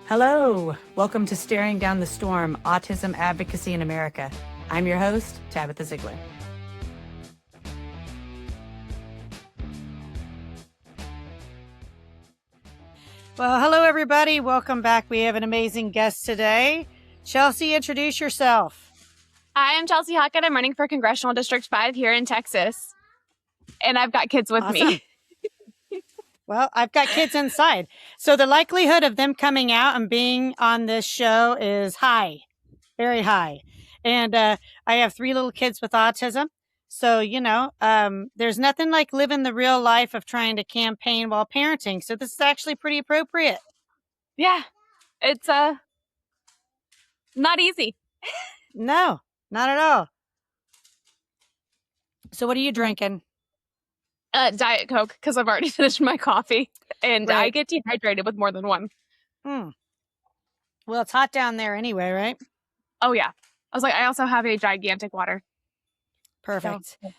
Hello, welcome to Staring Down the Storm, Autism Advocacy in America. I'm your host, Tabitha Ziegler. Well, hello everybody. Welcome back. We have an amazing guest today. Chelsey, introduce yourself. Hi, I'm Chelsey Hockett. I'm running for Congressional District 5 here in Texas. And I've got kids with me. Well, I've got kids inside. So the likelihood of them coming out and being on this show is high, very high. And I have 3 little kids with autism. So, there's nothing like living the real life of trying to campaign while parenting. So this is actually pretty appropriate. Yeah, it's not easy. No, not at all. So what are you drinking? Diet Coke, because I've already finished my coffee. And Right. I get dehydrated with more than one. Well, it's hot down there anyway, right? Oh, yeah. I was like, I also have a gigantic water. Perfect. So,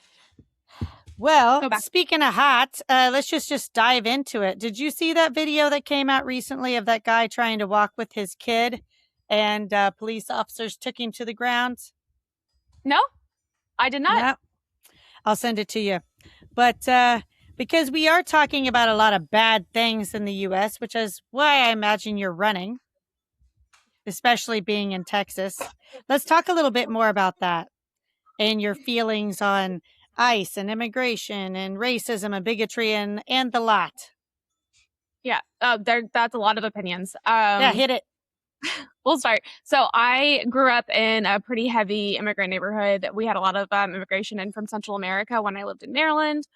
well, speaking of hot, let's just dive into it. Did you see that video that came out recently of that guy trying to walk with his kid and police officers took him to the ground? No, I did not. Yep. I'll send it to you. But because we are talking about a lot of bad things in the U.S., which is why I imagine you're running, especially being in Texas. Let's talk a little bit more about that and your feelings on ICE and immigration and racism and bigotry and the lot. Yeah, that's a lot of opinions. Yeah, hit it. We'll start. So I grew up in a pretty heavy immigrant neighborhood. We had a lot of immigration in from Central America when I lived in Maryland.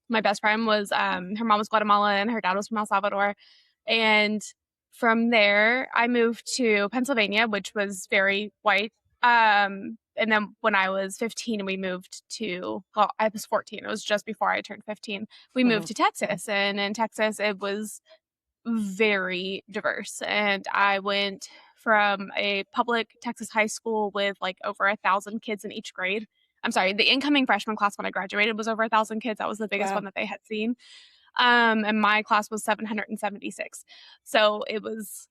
My best friend was, her mom was Guatemalan, her dad was from El Salvador. And from there, I moved to Pennsylvania, which was very white. And then when I was 15, we moved to, well, I was 14. It was just before I turned 15. We moved to Texas. And in Texas, it was very diverse. And I went from a public Texas high school with like over 1,000 kids in each grade. I'm sorry, the incoming freshman class when I graduated was over 1,000 kids. That was the biggest one that they had seen. And my class was 776. So it was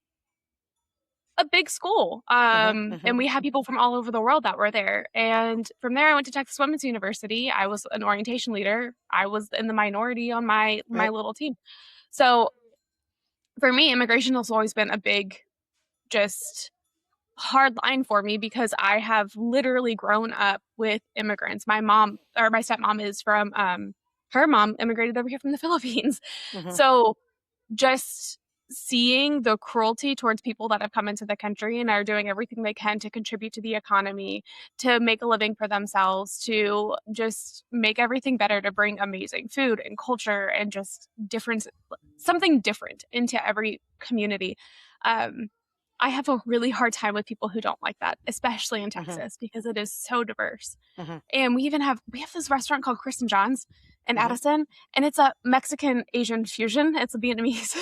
a big school. And we had people from all over the world that were there. And from there, I went to Texas Women's University. I was an orientation leader. I was in the minority on my little team. So for me, immigration has always been a big, just hard line for me because I have literally grown up with immigrants. My mom, or my stepmom, is from, her mom immigrated over here from the Philippines. So just seeing the cruelty towards people that have come into the country and are doing everything they can to contribute to the economy, to make a living for themselves, to just make everything better, to bring amazing food and culture and just something different into every community. I have a really hard time with people who don't like that, especially in Texas, because it is so diverse. And we have this restaurant called Chris and John's in Addison, and it's a Mexican Asian fusion. It's a Vietnamese.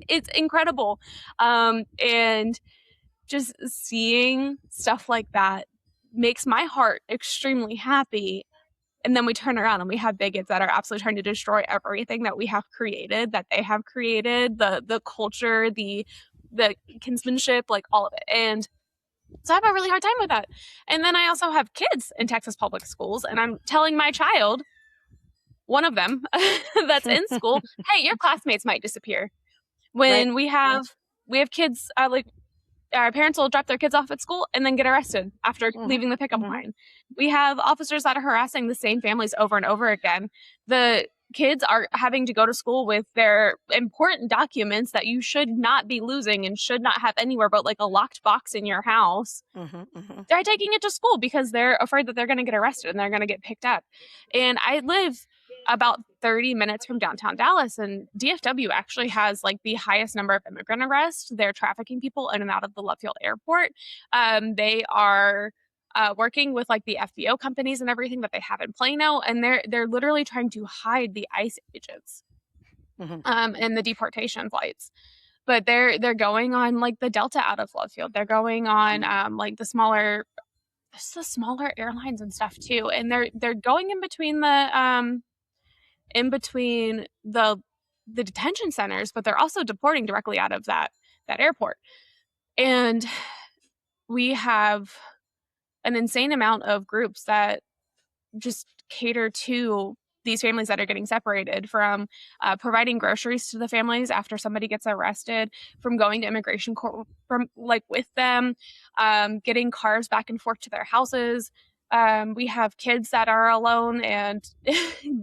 It's incredible. And just seeing stuff like that makes my heart extremely happy. And then we turn around and we have bigots that are absolutely trying to destroy everything that we have created, that they have created, the culture, the kinsmanship, like all of it. And so I have a really hard time with that. And then I also have kids in Texas public schools, and I'm telling my child, one of them that's in school, hey, your classmates might disappear. When we have kids, like our parents will drop their kids off at school and then get arrested after leaving the pickup line. We have officers that are harassing the same families over and over again. The kids are having to go to school with their important documents that you should not be losing and should not have anywhere but like a locked box in your house. They're taking it to school because they're afraid that they're going to get arrested and they're going to get picked up. And I live about 30 minutes from downtown Dallas, and DFW actually has like the highest number of immigrant arrests. They're trafficking people in and out of the Love Field Airport. They are working with like the FBO companies and everything that they have in Plano, and they're literally trying to hide the ICE agents and the deportation flights. But they're going on like the Delta out of Love Field. They're going on like the smaller airlines and stuff too, and they're going in between the the detention centers, but they're also deporting directly out of that airport. And we have an insane amount of groups that just cater to these families that are getting separated, from providing groceries to the families after somebody gets arrested, from going to immigration court from like with them, getting cars back and forth to their houses. We have kids that are alone and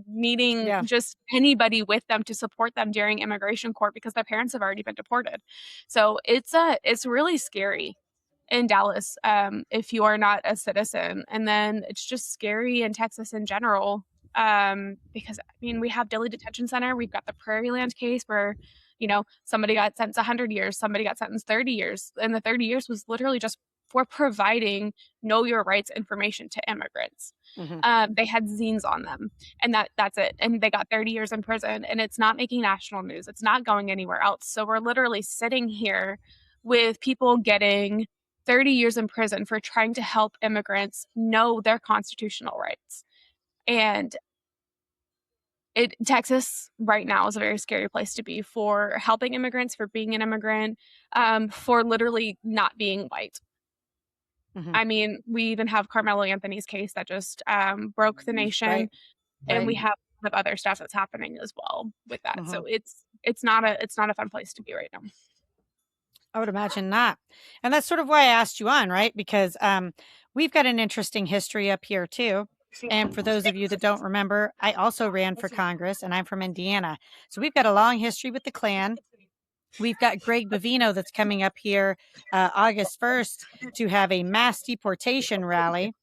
needing just anybody with them to support them during immigration court because their parents have already been deported. So it's really scary in Dallas, if you are not a citizen. And then it's just scary in Texas in general, because I mean, we have Dilley Detention Center, we've got the Prairie Land case where, you know, somebody got sentenced 100 years, somebody got sentenced 30 years, and the 30 years was literally just for providing know your rights information to immigrants. They had zines on them, and that's it. And they got 30 years in prison, and it's not making national news. It's not going anywhere else. So we're literally sitting here with people getting 30 years in prison for trying to help immigrants know their constitutional rights. And Texas right now is a very scary place to be for helping immigrants, for being an immigrant, for literally not being white. I mean, we even have Carmelo Anthony's case that just broke the nation, and we have a lot of other stuff that's happening as well with that. So it's not a fun place to be right now. I would imagine not. And that's sort of why I asked you on, right? Because we've got an interesting history up here too. And for those of you that don't remember, I also ran for Congress, and I'm from Indiana. So we've got a long history with the Klan. We've got Greg Bovino that's coming up here August 1st to have a mass deportation rally.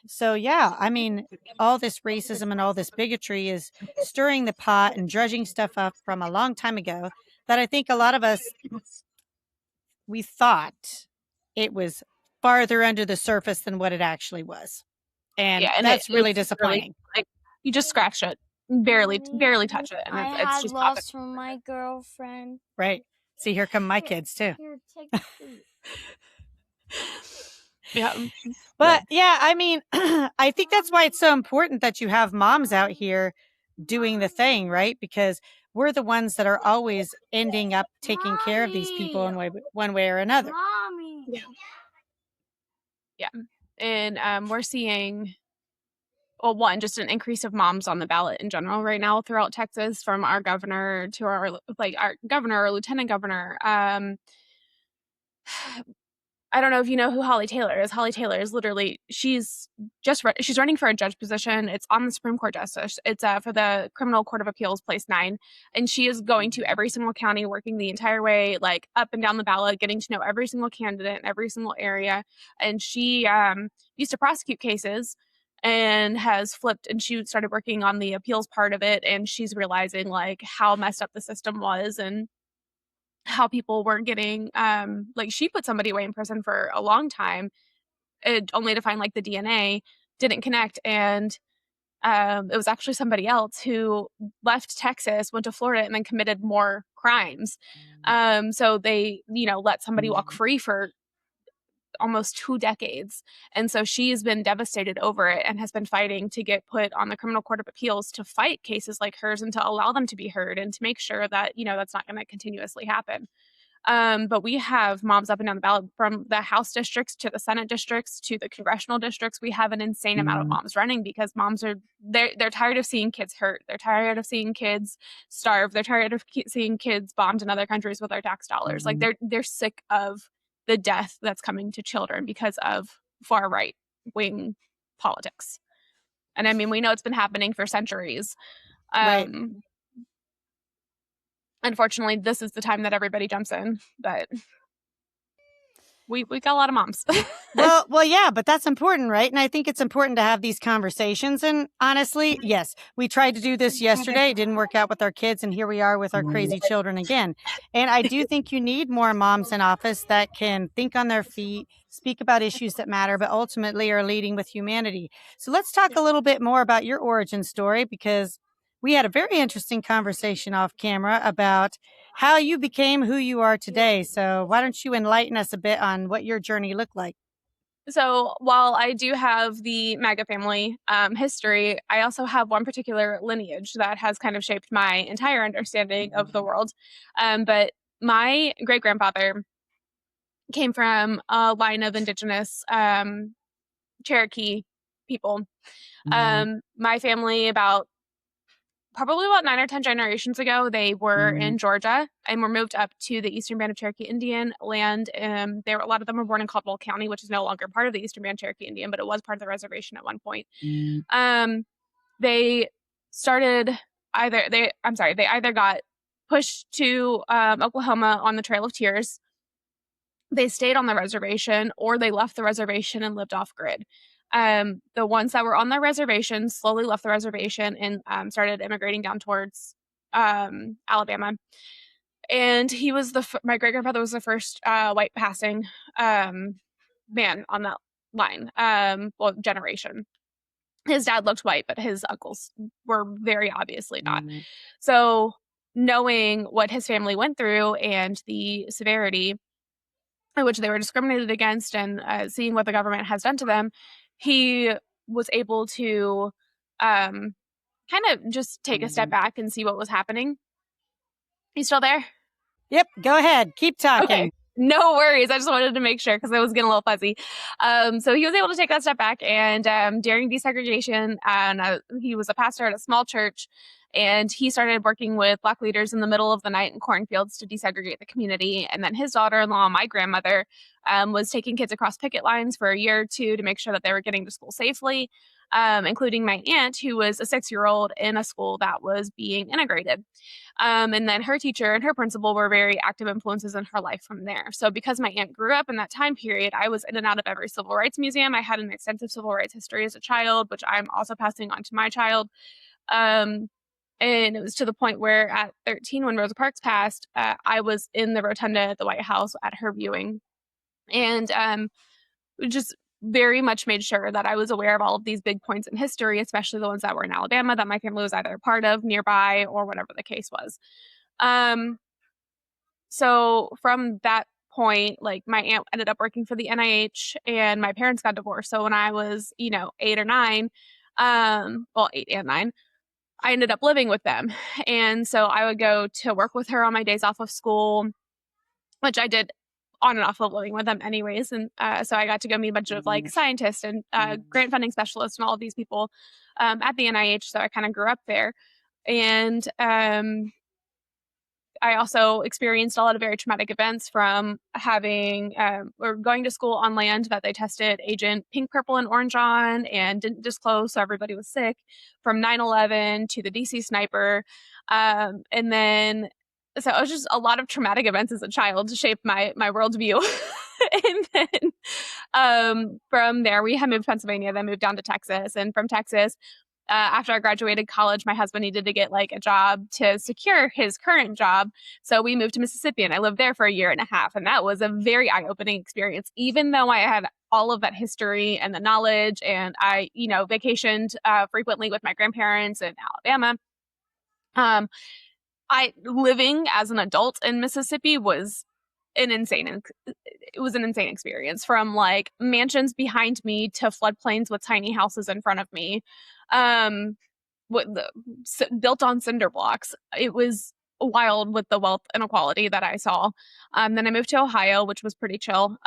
So, yeah, I mean, all this racism and all this bigotry is stirring the pot and dredging stuff up from a long time ago that I think a lot of us, we thought it was farther under the surface than what it actually was. And, that's really disappointing. Like, you just scratch it, barely touch it. And it's just lost from my girlfriend. Right. See, here come my kids too. Here, take Yeah. But yeah, I mean, I think that's why it's so important that you have moms out here doing the thing, right? Because we're the ones that are always ending up taking care of these people in one way or another. Mommy. Yeah. And we're seeing, well, one, just an increase of moms on the ballot in general right now throughout Texas, from our governor to our governor or lieutenant governor. I don't know if you know who Holly Taylor is. Holly Taylor is literally, she's running for a judge position. It's on the Supreme Court justice. It's for the Criminal Court of Appeals, place 9. And she is going to every single county, working the entire way, like up and down the ballot, getting to know every single candidate in every single area. And she used to prosecute cases and has flipped, and she started working on the appeals part of it. And she's realizing like how messed up the system was, and how people weren't getting, like, she put somebody away in prison for a long time, only to find like the DNA didn't connect. And it was actually somebody else who left Texas, went to Florida, and then committed more crimes. So they, let somebody walk free for almost 2 decades. And so she has been devastated over it and has been fighting to get put on the Criminal Court of Appeals to fight cases like hers and to allow them to be heard and to make sure that, that's not going to continuously happen. But we have moms up and down the ballot, from the House districts to the Senate districts to the congressional districts. We have an insane amount of moms running because moms are, they're tired of seeing kids hurt. They're tired of seeing kids starve. They're tired of seeing kids bombed in other countries with our tax dollars. Like they're sick of the death that's coming to children because of far right wing politics. And I mean, we know it's been happening for centuries. Right. Unfortunately, this is the time that everybody jumps in, but we got a lot of moms. well, yeah, but that's important, right? And I think it's important to have these conversations. And honestly, yes, we tried to do this yesterday. It didn't work out with our kids. And here we are with our crazy children again. And I do think you need more moms in office that can think on their feet, speak about issues that matter, but ultimately are leading with humanity. So let's talk a little bit more about your origin story, because we had a very interesting conversation off camera about how you became who you are today. So why don't you enlighten us a bit on what your journey looked like? So while I do have the MAGA family history, I also have one particular lineage that has kind of shaped my entire understanding of the world. But my great grandfather came from a line of indigenous Cherokee people. My family, probably about 9 or 10 generations ago, they were in Georgia and were moved up to the Eastern Band of Cherokee Indian land. A lot of them were born in Caldwell County, which is no longer part of the Eastern Band Cherokee Indian, but it was part of the reservation at one point. They started they either got pushed to Oklahoma on the Trail of Tears. They stayed on the reservation, or they left the reservation and lived off grid. The ones that were on the reservation slowly left the reservation and started immigrating down towards Alabama. And he was my great grandfather was the first white passing man on that line, generation. His dad looked white, but his uncles were very obviously not. So knowing what his family went through and the severity in which they were discriminated against, and seeing what the government has done to them, he was able to kind of just take a step back and see what was happening. You still there? Yep, go ahead. Keep talking. Okay. No worries. I just wanted to make sure because I was getting a little fuzzy. So he was able to take that step back, and during desegregation, and he was a pastor at a small church, and he started working with Black leaders in the middle of the night in cornfields to desegregate the community. And then his daughter-in-law, my grandmother, was taking kids across picket lines for a year or two to make sure that they were getting to school safely, including my aunt, who was a 6-year-old in a school that was being integrated. And then her teacher and her principal were very active influences in her life from there. So because my aunt grew up in that time period, I was in and out of every civil rights museum. I had an extensive civil rights history as a child, which I'm also passing on to my child. And it was to the point where at 13, when Rosa Parks passed, I was in the rotunda at the White House at her viewing. And just very much made sure that I was aware of all of these big points in history, especially the ones that were in Alabama that my family was either a part of, nearby, or whatever the case was. So from that point, like, my aunt ended up working for the NIH, and my parents got divorced. So when I was, 8 or 9, 8 and 9, I ended up living with them. And so I would go to work with her on my days off of school, which I did on and off of living with them anyways. And so I got to go meet a bunch of like scientists and grant funding specialists and all of these people at the NIH. So I kind of grew up there. And I also experienced a lot of very traumatic events from having or going to school on land that they tested agent pink, purple, and orange on and didn't disclose, so everybody was sick, from 9/11 to the DC sniper. And then, so it was just a lot of traumatic events as a child to shape my worldview. And then from there, we had moved to Pennsylvania, then moved down to Texas. And from Texas, after I graduated college, my husband needed to get like a job to secure his current job. So we moved to Mississippi, and I lived there for a year and a half. And that was a very eye-opening experience, even though I had all of that history and the knowledge. And I, vacationed frequently with my grandparents in Alabama. Living as an adult in Mississippi was an insane experience, from like mansions behind me to floodplains with tiny houses in front of me, built on cinder blocks. It was wild with the wealth inequality that I saw. Then I moved to Ohio, which was pretty chill,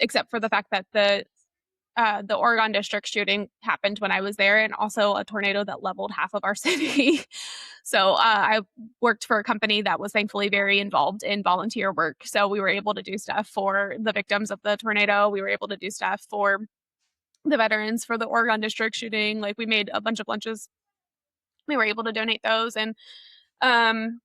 except for the fact that the Oregon district shooting happened when I was there, and also a tornado that leveled half of our city. So I worked for a company that was thankfully very involved in volunteer work. So we were able to do stuff for the victims of the tornado. We were able to do stuff for the veterans for the Oregon district shooting. Like, we made a bunch of lunches. We were able to donate those. And from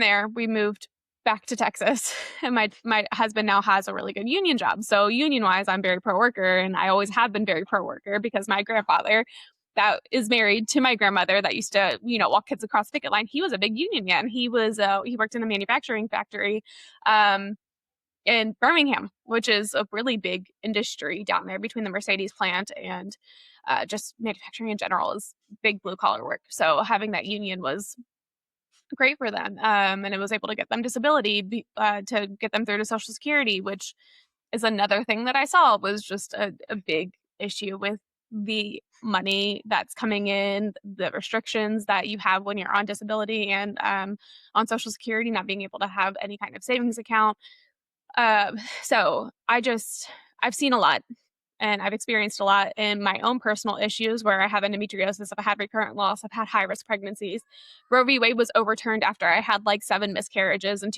there, we moved back to Texas, and my husband now has a really good union job. So union-wise, I'm very pro-worker, and I always have been very pro-worker because my grandfather, that is married to my grandmother that used to, walk kids across the picket line, he was a big union man. He worked in a manufacturing factory in Birmingham, which is a really big industry down there between the Mercedes plant and just manufacturing in general is big blue-collar work. So having that union was great for them. And it was able to get them disability, to get them through to Social Security, which is another thing that I saw, was just a big issue with the money that's coming in, the restrictions that you have when you're on disability and on Social Security, not being able to have any kind of savings account. So I've seen a lot and I've experienced a lot in my own personal issues where I have endometriosis, I've had recurrent loss, I've had high risk pregnancies. Roe v. Wade was overturned after I had like 7 miscarriages and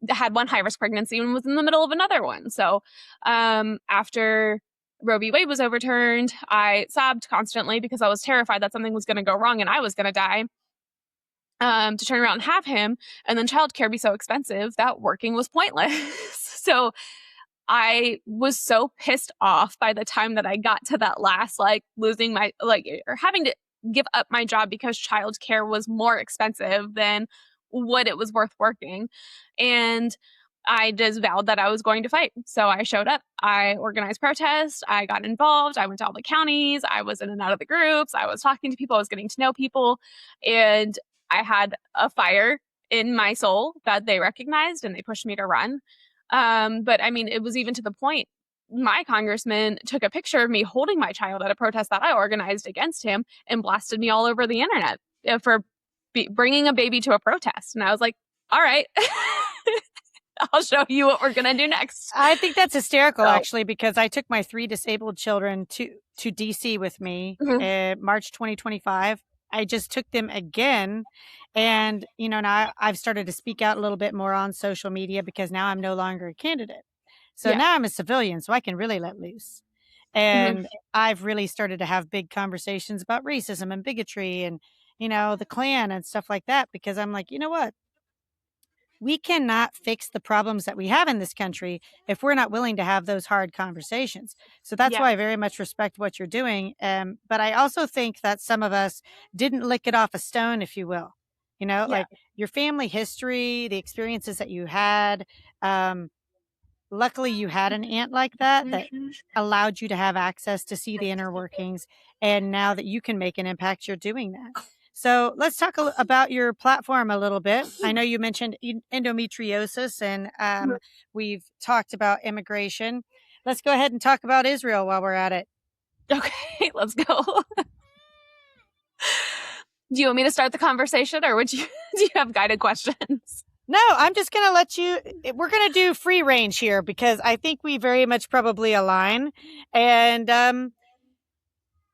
had one high risk pregnancy and was in the middle of another one. So after Roe v. Wade was overturned, I sobbed constantly because I was terrified that something was going to go wrong and I was going to die. To turn around and have him, and then childcare be so expensive that working was pointless. So I was so pissed off by the time that I got to that last, like losing my, like, or having to give up my job because childcare was more expensive than what it was worth working. And I just vowed that I was going to fight. So I showed up, I organized protests, I got involved, I went to all the counties, I was in and out of the groups, I was talking to people, I was getting to know people, and I had a fire in my soul that they recognized and they pushed me to run. But I mean, it was even to the point my congressman took a picture of me holding my child at a protest that I organized against him and blasted me all over the internet for bringing a baby to a protest. And I was like, all right, I'll show you what we're going to do next. I think that's hysterical, actually, because I took my 3 disabled children to DC with me in March 2025. I just took them again. And, now I've started to speak out a little bit more on social media because now I'm no longer a candidate. So now I'm a civilian, so I can really let loose. And I've really started to have big conversations about racism and bigotry and, the Klan and stuff like that, because I'm like, you know what? We cannot fix the problems that we have in this country if we're not willing to have those hard conversations. So that's why I very much respect what you're doing. But I also think that some of us didn't lick it off a stone, if you will. Like your family history, the experiences that you had. Luckily, you had an aunt like that allowed you to have access to see the inner workings. And now that you can make an impact, you're doing that. So let's talk about your platform a little bit. I know you mentioned endometriosis and we've talked about immigration. Let's go ahead and talk about Israel while we're at it. Okay, let's go. Do you want me to start the conversation or do you have guided questions? No, I'm just going to let you, we're going to do free range here because I think we very much probably align. And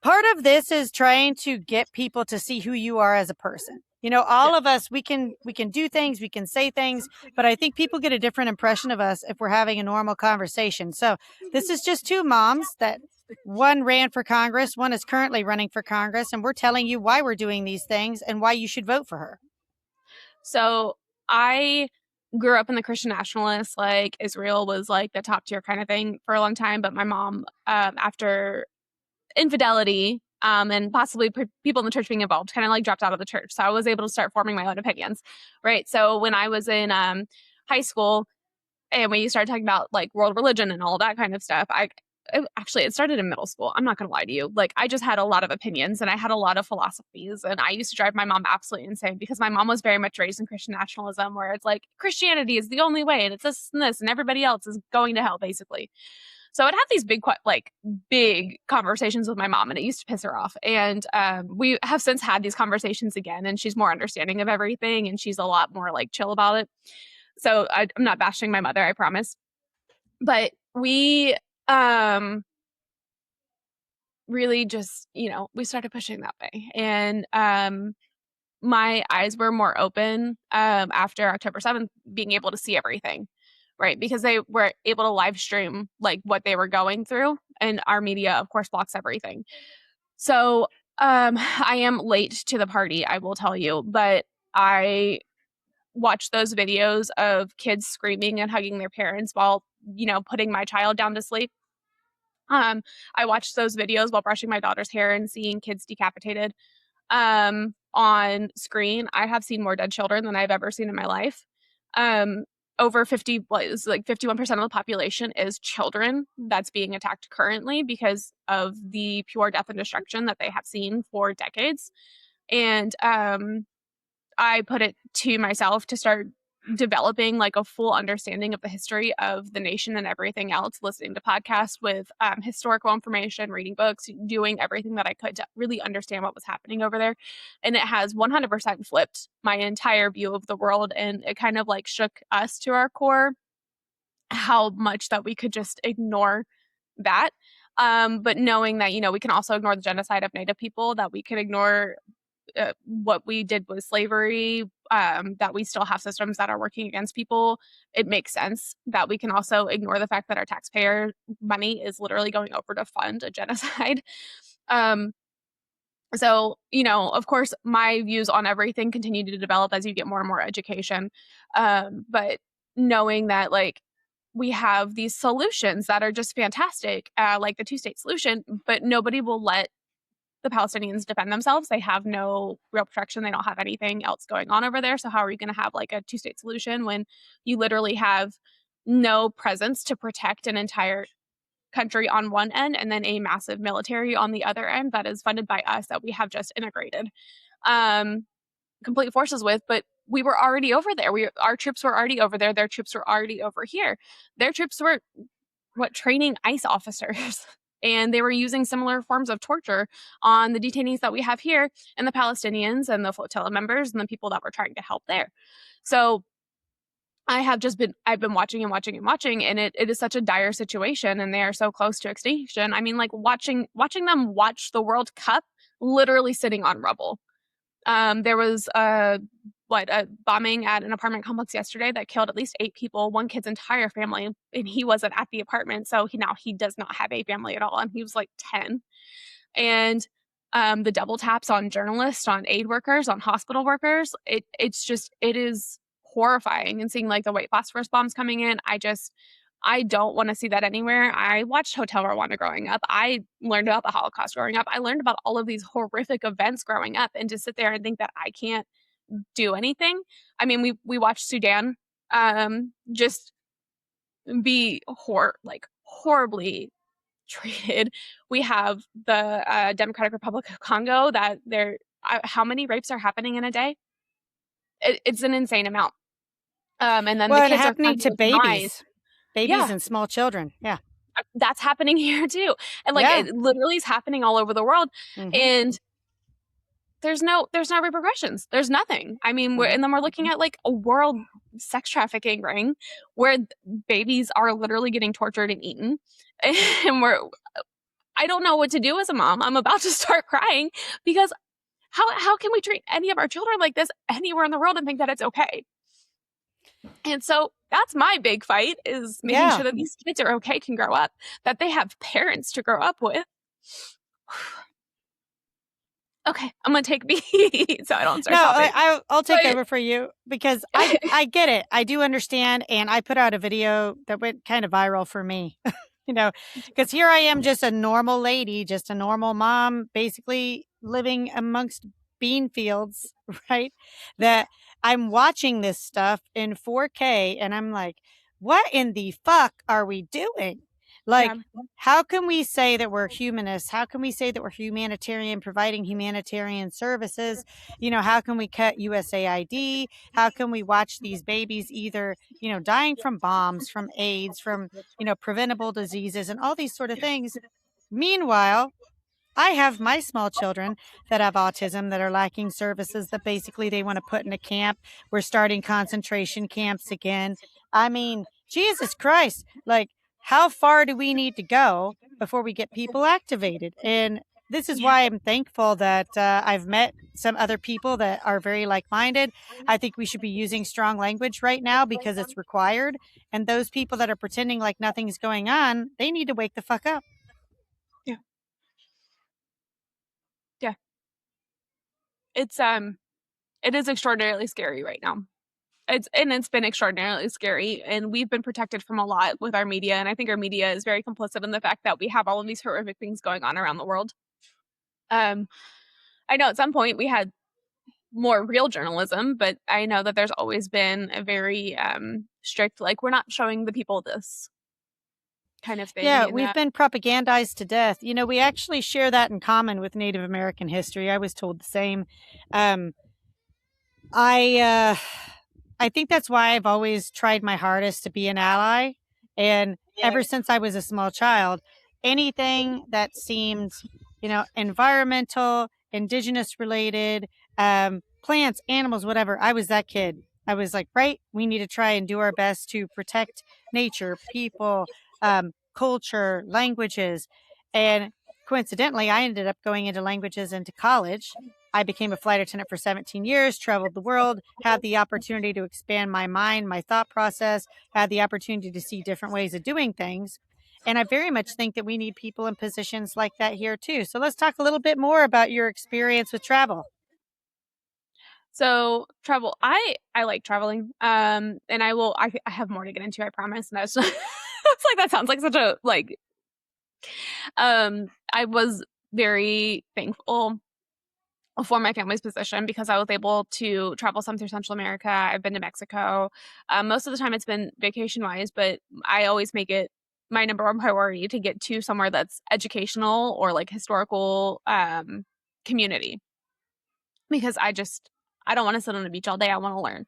part of this is trying to get people to see who you are as a person. All of us, we can do things, we can say things, but I think people get a different impression of us if we're having a normal conversation. So this is just 2 moms that one ran for Congress, one is currently running for Congress, and we're telling you why we're doing these things and why you should vote for her. So I grew up in the Christian nationalists, like Israel was like the top tier kind of thing for a long time. But my mom, after infidelity and possibly people in the church being involved, kind of like dropped out of the church. So I was able to start forming my own opinions, right? So when I was in high school and we started talking about like world religion and all that kind of stuff, it started in middle school. I'm not going to lie to you. Like I just had a lot of opinions and I had a lot of philosophies and I used to drive my mom absolutely insane because my mom was very much raised in Christian nationalism where it's like Christianity is the only way and it's this and everybody else is going to hell basically. So I'd have these big conversations with my mom and it used to piss her off. And we have since had these conversations again and she's more understanding of everything and she's a lot more like chill about it. So I'm not bashing my mother, I promise. But we really just, we started pushing that way. And my eyes were more open after October 7th, being able to see everything, right? Because they were able to live stream like what they were going through. And our media, of course, blocks everything. So I am late to the party, I will tell you, but I watched those videos of kids screaming and hugging their parents while, putting my child down to sleep. I watched those videos while brushing my daughter's hair and seeing kids decapitated on screen. I have seen more dead children than I've ever seen in my life. Over 50, it's like 51% of the population is children that's being attacked currently because of the pure death and destruction that they have seen for decades. And I put it to myself to start developing like a full understanding of the history of the nation and everything else, listening to podcasts with historical information, reading books, doing everything that I could to really understand what was happening over there. And it has 100% flipped my entire view of the world. And it kind of like shook us to our core how much that we could just ignore that. But knowing that, you know, we can also ignore the genocide of Native people, that we can ignore what we did with slavery, that we still have systems that are working against people. It makes sense that we can also ignore the fact that our taxpayer money is literally going over to fund a genocide. So, you know, of course, my views on everything continue to develop as you get more and more education. But knowing that, like, we have these solutions that are just fantastic, like the two-state solution, but nobody will let the Palestinians defend themselves. They have no real protection. They don't have anything else going on over there. So how are you going to have like a two-state solution when you literally have no presence to protect an entire country on one end and then a massive military on the other end that is funded by us, that we have just integrated complete forces with? But we were already over there. Our troops were already over there. Their troops were already over here. Their troops were training ICE officers. And they were using similar forms of torture on the detainees that we have here, and the Palestinians and the flotilla members and the people that were trying to help there. So I've been watching and watching and watching, and it is such a dire situation, and they are so close to extinction. I mean, like watching them watch the World Cup literally sitting on rubble. There was a bombing at an apartment complex yesterday that killed at least 8 people, one kid's entire family, and he wasn't at the apartment, so he does not have a family at all, and he was like 10. And the double taps on journalists, on aid workers, on hospital workers, it is horrifying. And seeing like the white phosphorus bombs coming in, I don't want to see that anywhere. I watched Hotel Rwanda growing up. I learned about the Holocaust growing up. I learned about all of these horrific events growing up, and to sit there and think that I can't do anything. I mean, we watched Sudan just be horribly treated. We have the Democratic Republic of Congo that how many rapes are happening in a day? It's an insane amount. And then the kids happening to babies Yeah. and small children. Yeah. That's happening here too. And it literally is happening all over the world. Mhm. And there's no repercussions. There's nothing. I mean, and then we're looking at like a world sex trafficking ring where babies are literally getting tortured and eaten. And I don't know what to do as a mom. I'm about to start crying because how can we treat any of our children like this anywhere in the world and think that it's okay? And so that's my big fight, is making sure that these kids are okay, can grow up, that they have parents to grow up with. Okay, I'm going to take me so I don't start sobbing. I'll take over for you because I get it. I do understand. And I put out a video that went kind of viral for me, you know, because here I am, just a normal lady, just a normal mom, basically living amongst bean fields, right? That I'm watching this stuff in 4K and I'm like, what in the fuck are we doing? Like, how can we say that we're humanists? How can we say that we're humanitarian, providing humanitarian services? You know, how can we cut USAID? How can we watch these babies either, you know, dying from bombs, from AIDS, from, you know, preventable diseases and all these sort of things? Meanwhile, I have my small children that have autism that are lacking services that basically they want to put in a camp. We're starting concentration camps again. I mean, Jesus Christ, like, how far do we need to go before we get people activated? And this is why I'm thankful that I've met some other people that are very like-minded. I think we should be using strong language right now because it's required. And those people that are pretending like nothing's going on, they need to wake the fuck up. Yeah. Yeah. It is extraordinarily scary right now. It's been extraordinarily scary, and we've been protected from a lot with our media, and I think our media is very complicit in the fact that we have all of these horrific things going on around the world. I know at some point we had more real journalism, but I know that there's always been a very strict, like, we're not showing the people this kind of thing. Yeah, we've been propagandized to death. You know, we actually share that in common with Native I think that's why I've always tried my hardest to be an ally. And ever since I was a small child, anything that seemed, environmental, indigenous related, plants, animals, whatever, I was that kid. I was like, right, we need to try and do our best to protect nature, people, culture, languages. And coincidentally, I ended up going into languages into college. I became a flight attendant for 17 years, traveled the world, had the opportunity to expand my mind, my thought process, had the opportunity to see different ways of doing things. And I very much think that we need people in positions like that here too. So let's talk a little bit more about your experience with travel. So travel, I like traveling. And I have more to get into, I promise. And that's it's like, that sounds like such a, like, I was very thankful for my family's position because I was able to travel some through Central America. I've been to Mexico. Most of the time it's been vacation wise, but I always make it my number one priority to get to somewhere that's educational or like historical community, because I don't want to sit on a beach all day. I want to learn.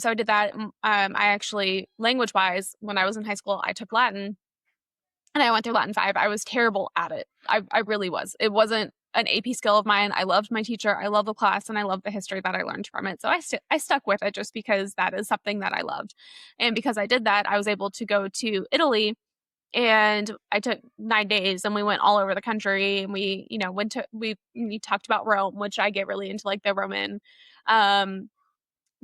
So I did that. I actually, language wise, when I was in high school, I took Latin and I went through Latin 5. I was terrible at it. I really was. It wasn't an AP skill of mine. I loved my teacher. I loved the class and I loved the history that I learned from it. So I stuck with it just because that is something that I loved. And because I did that, I was able to go to Italy, and I took 9 days and we went all over the country, and we, we talked about Rome, which I get really into, like the Roman,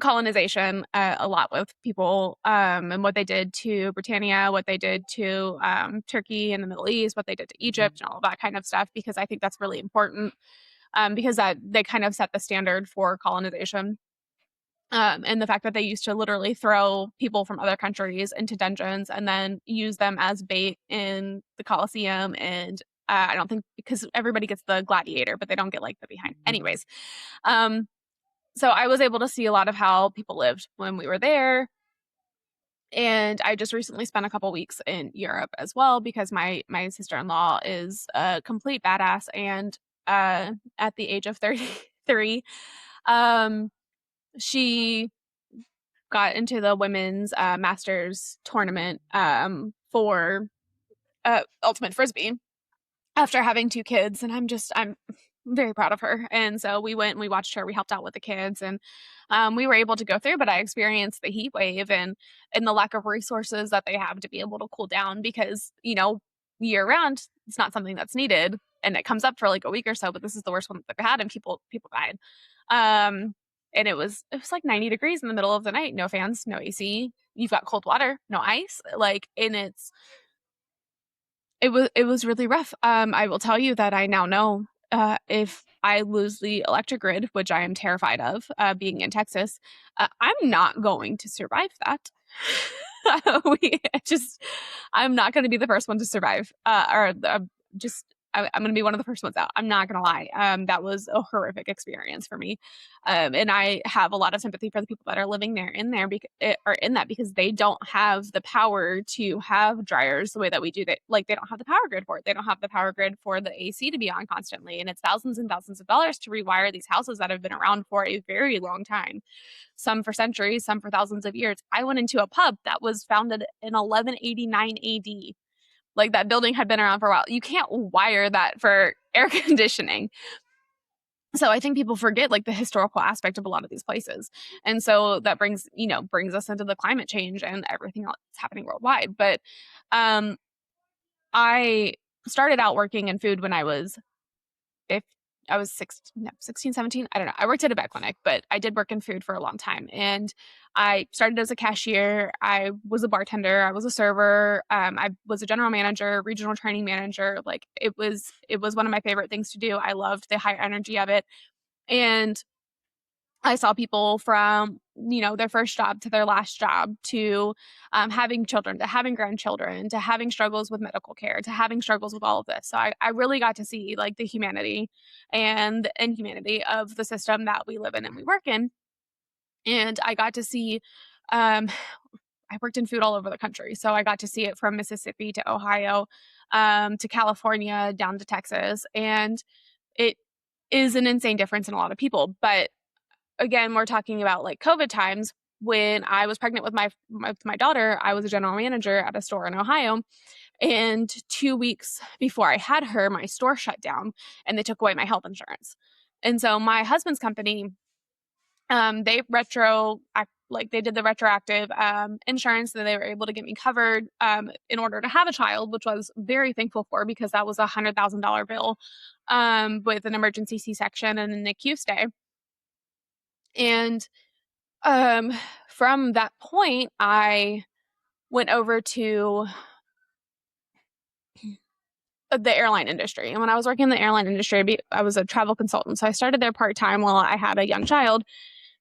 colonization a lot with people, and what they did to Britannia, what they did to Turkey and the Middle East, what they did to Egypt, and all that kind of stuff, because I think that's really important, because that they kind of set the standard for colonization. And the fact that they used to literally throw people from other countries into dungeons and then use them as bait in the Colosseum. And I don't think, because everybody gets the gladiator, but they don't get like the behind. Anyways, so I was able to see a lot of how people lived when we were there. And I just recently spent a couple weeks in Europe as well, because my sister-in-law is a complete badass. And at the age of 33, she got into the women's masters tournament for ultimate frisbee after having 2 kids, and I'm very proud of her. And so we went and we watched her. We helped out with the kids, and we were able to go through. But I experienced the heat wave and the lack of resources that they have to be able to cool down, because year round it's not something that's needed, and it comes up for like a week or so. But this is the worst one that they've had, and people died. And it was like 90 degrees in the middle of the night, no fans, no AC. You've got cold water, no ice, like, and it was really rough. I will tell you that I now know, if I lose the electric grid, which I am terrified of, being in Texas, I'm not going to survive that. I'm not going to be the first one to survive, I'm going to be one of the first ones out. I'm not going to lie. That was a horrific experience for me. And I have a lot of sympathy for the people that are living because they don't have the power to have dryers the way that we do. That, like, they don't have the power grid for it. They don't have the power grid for the AC to be on constantly. And it's thousands and thousands of dollars to rewire these houses that have been around for a very long time. Some for centuries, some for thousands of years. I went into a pub that was founded in 1189 AD. Like, that building had been around for a while. You can't wire that for air conditioning. So I think people forget, like, the historical aspect of a lot of these places. And so that brings us into the climate change and everything else that's happening worldwide. But I started out working in food when I was 16, 17. I don't know. I worked at a vet clinic, but I did work in food for a long time. And I started as a cashier. I was a bartender. I was a server. I was a general manager, regional training manager. Like, it was one of my favorite things to do. I loved the high energy of it. And I saw people from, their first job to their last job, to having children, to having grandchildren, to having struggles with medical care, to having struggles with all of this. So I really got to see, like, the humanity and the inhumanity of the system that we live in and we work in. And I got to see, I worked in food all over the country. So I got to see it from Mississippi to Ohio, to California, down to Texas. And it is an insane difference in a lot of people. But again, we're talking about, like, COVID times. when I was pregnant with my daughter, I was a general manager at a store in Ohio. And 2 weeks before I had her, my store shut down and they took away my health insurance. And so my husband's company, they they did the retroactive insurance, and they were able to get me covered in order to have a child, which I was very thankful for, because that was a $100,000 bill with an emergency C-section and a NICU stay. And from that point, I went over to the airline industry. And when I was working in the airline industry, I was a travel consultant. So I started there part-time while I had a young child.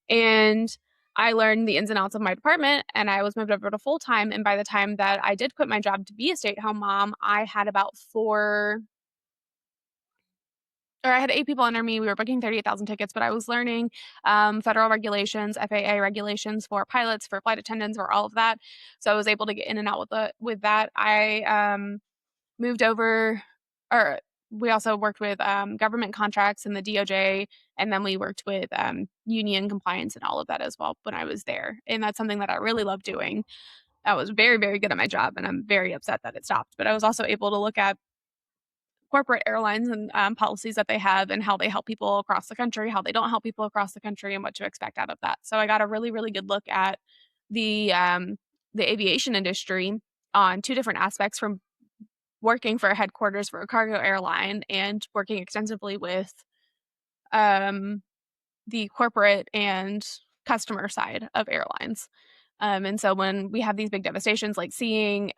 And I learned the ins and outs of my department, and I was moved over to full-time. And by the time that I did quit my job to be a stay-at-home mom, I had I had 8 people under me. We were booking 38,000 tickets, but I was learning federal regulations, FAA regulations for pilots, for flight attendants, for all of that. So I was able to get in and out with that. I moved over, or we also worked with government contracts and the DOJ, and then we worked with union compliance and all of that as well when I was there. And that's something that I really love doing. I was very, very good at my job, and I'm very upset that it stopped. But I was also able to look at corporate airlines and policies that they have, and how they help people across the country, how they don't help people across the country, and what to expect out of that. So I got a really, really good look at the aviation industry on 2 different aspects, from working for a headquarters for a cargo airline and working extensively with the corporate and customer side of airlines. And so when we have these big devastations, like seeing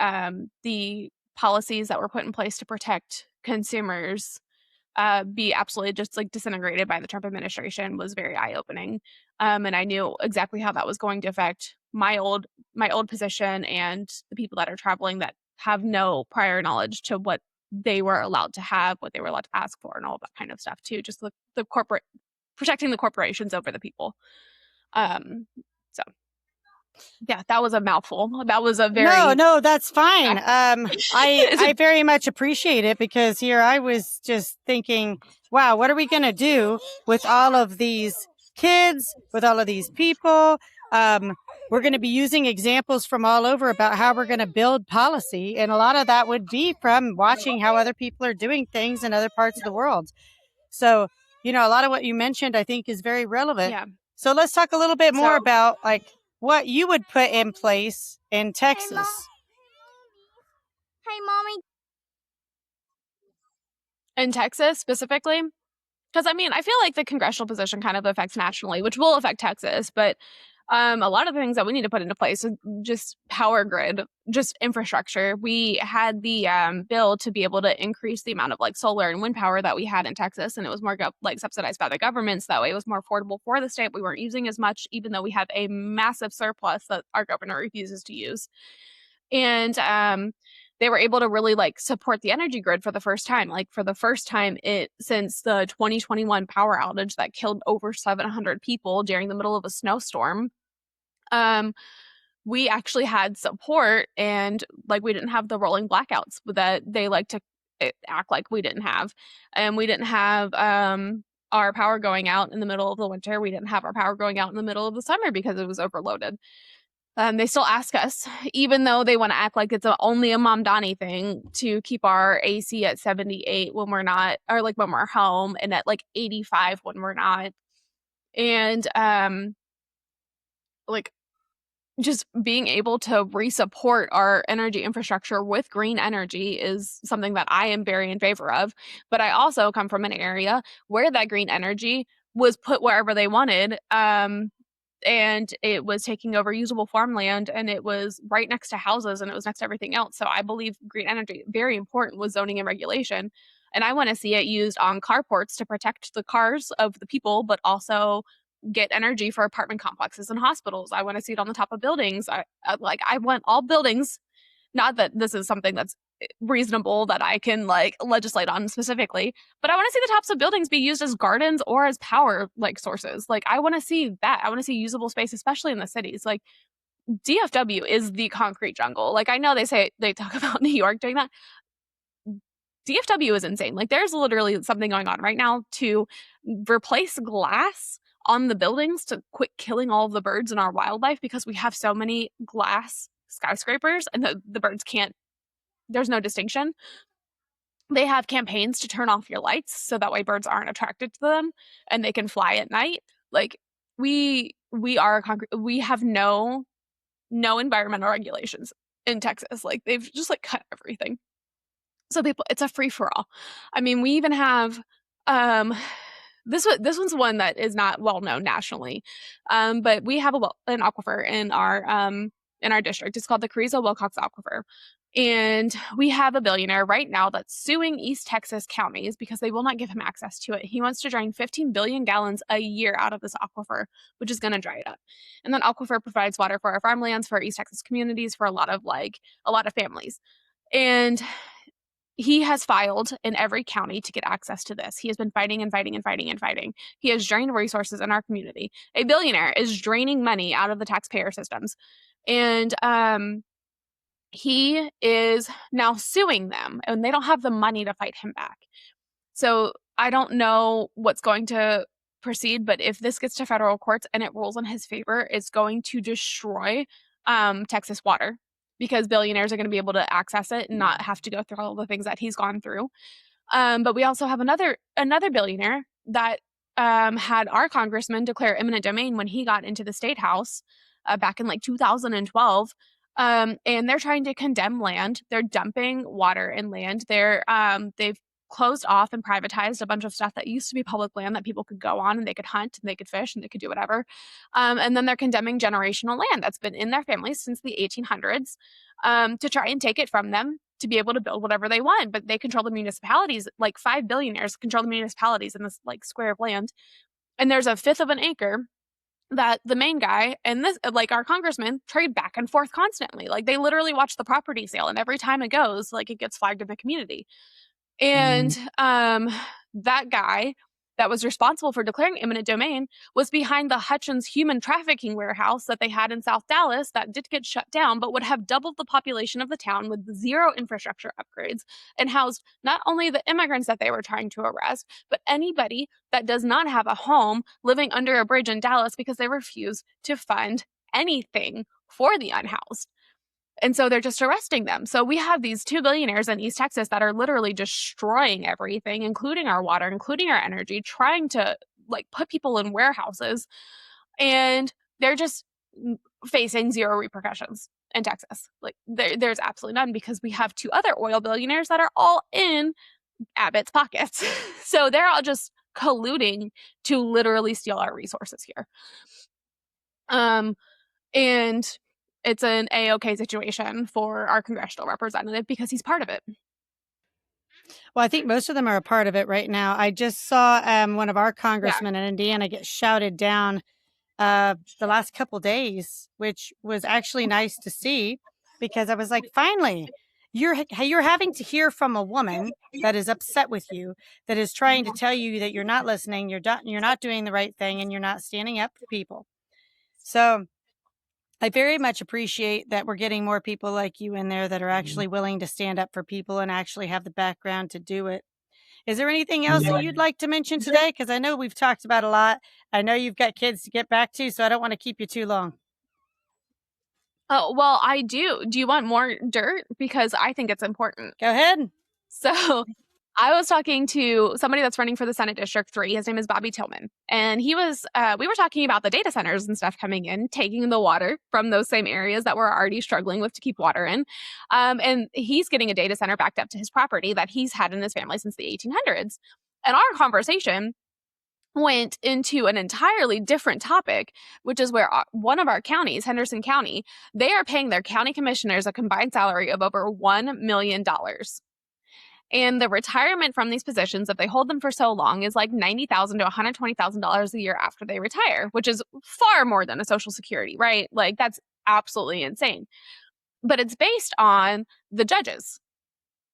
the policies that were put in place to protect consumers be absolutely just like disintegrated by the Trump administration, was very eye-opening. And I knew exactly how that was going to affect my old position and the people that are traveling that have no prior knowledge to what they were allowed to have, what they were allowed to ask for, and all that kind of stuff too. Just the corporate, protecting the corporations over the people. So yeah, that was a mouthful. That was a very No, that's fine. I very much appreciate it, because here I was just thinking, wow, what are we going to do with all of these kids, with all of these people? We're going to be using examples from all over about how we're going to build policy. And a lot of that would be from watching how other people are doing things in other parts of the world. So, a lot of what you mentioned, I think, is very relevant. Yeah. So let's talk a little bit more about what you would put in place in Texas. Hey, Mommy. In Texas specifically? Because I feel like the congressional position kind of affects nationally, which will affect Texas. But a lot of the things that we need to put into place is just power grid, just infrastructure. We had the bill to be able to increase the amount of solar and wind power that we had in Texas, and it was more subsidized by the government, so that way it was more affordable for the state. We weren't using as much, even though we have a massive surplus that our governor refuses to use. And they were able to really support the energy grid for the first time. For the first time since the 2021 power outage that killed over 700 people during the middle of a snowstorm. We actually had support, and we didn't have the rolling blackouts that they like to act like we didn't have. And we didn't have our power going out in the middle of the winter. We didn't have our power going out in the middle of the summer because it was overloaded. They still ask us, even though they want to act like it's only a Mamdani thing, to keep our AC at 78 when we're not, or when we're home, and at 85 when we're not. And just being able to resupport our energy infrastructure with green energy is something that I am very in favor of. But I also come from an area where that green energy was put wherever they wanted. And it was taking over usable farmland, and it was right next to houses, and it was next to everything else. So I believe green energy, very important with zoning and regulation. And I want to see it used on carports to protect the cars of the people, but also get energy for apartment complexes and hospitals. I want to see it on the top of buildings. I want all buildings, not that this is something that's reasonable that I can legislate on specifically, but I want to see the tops of buildings be used as gardens or as power sources. I want to see that. I want to see usable space, especially in the cities. DFW is the concrete jungle. I know they talk about New York doing that. DFW is insane. There's literally something going on right now to replace glass on the buildings to quit killing all of the birds and our wildlife, because we have so many glass skyscrapers and the birds can't, there's no distinction. They have campaigns to turn off your lights so that way birds aren't attracted to them and they can fly at night. Like we have no environmental regulations in Texas. Like they've just like cut everything. So people, it's a free for all. I mean, we even have this one's one that is not well known nationally, but we have an aquifer in our district. It's called the Carrizo-Wilcox Aquifer. And we have a billionaire right now that's suing East Texas counties because they will not give him access to it. He wants to drain 15 billion gallons a year out of this aquifer, which is going to dry it up. And that aquifer provides water for our farmlands, for our East Texas communities, for a lot of families. And he has filed in every county to get access to this. He has been fighting and fighting and fighting and fighting. He has drained resources in our community. A billionaire is draining money out of the taxpayer systems. And he is now suing them, and they don't have the money to fight him back. So I don't know what's going to proceed, but if this gets to federal courts and it rules in his favor, it's going to destroy Texas water, because billionaires are going to be able to access it and not have to go through all the things that he's gone through. But we also have another billionaire that had our congressman declare eminent domain when he got into the state house back in like 2012. And they're trying to condemn land. They're dumping water and land. They've closed off and privatized a bunch of stuff that used to be public land that people could go on and they could hunt and they could fish and they could do whatever. And then they're condemning generational land that's been in their families since the 1800s to try and take it from them to be able to build whatever they want. But they control the municipalities. Like 5 billionaires control the municipalities in this like square of land. And there's a fifth of an acre that the main guy and this, like our congressman, trade back and forth constantly. Like they literally watch the property sale, and every time it goes, like it gets flagged in the community. And that guy that was responsible for declaring eminent domain was behind the Hutchins human trafficking warehouse that they had in South Dallas that did get shut down, but would have doubled the population of the town with zero infrastructure upgrades, and housed not only the immigrants that they were trying to arrest, but anybody that does not have a home living under a bridge in Dallas, because they refuse to fund anything for the unhoused. And so they're just arresting them. So we have these 2 billionaires in East Texas that are literally destroying everything, including our water, including our energy, trying to like put people in warehouses. And they're just facing zero repercussions in Texas. Like there's absolutely none, because we have 2 other oil billionaires that are all in Abbott's pockets. So they're all just colluding to literally steal our resources here. And it's an A-OK situation for our congressional representative because he's part of it. Well, I think most of them are a part of it right now. I just saw one of our congressmen in Indiana get shouted down the last couple days, which was actually nice to see, because I was like, finally, you're having to hear from a woman that is upset with you, that is trying to tell you that you're not listening, you're not doing the right thing, and you're not standing up for people. So I very much appreciate that we're getting more people like you in there that are actually willing to stand up for people and actually have the background to do it. Is there anything else that you'd like to mention today? Because I know we've talked about a lot. I know you've got kids to get back to, so I don't want to keep you too long. Oh, well, I do. Do you want more dirt? Because I think it's important. Go ahead. So I was talking to somebody that's running for the Senate District 3. His name is Bobby Tillman. And we were talking about the data centers and stuff coming in, taking the water from those same areas that we're already struggling with to keep water in. And he's getting a data center backed up to his property that he's had in his family since the 1800s. And our conversation went into an entirely different topic, which is where one of our counties, Henderson County, they are paying their county commissioners a combined salary of over $1 million. And the retirement from these positions, if they hold them for so long, is like $90,000 to $120,000 a year after they retire, which is far more than a Social Security, right? Like that's absolutely insane. But it's based on the judges.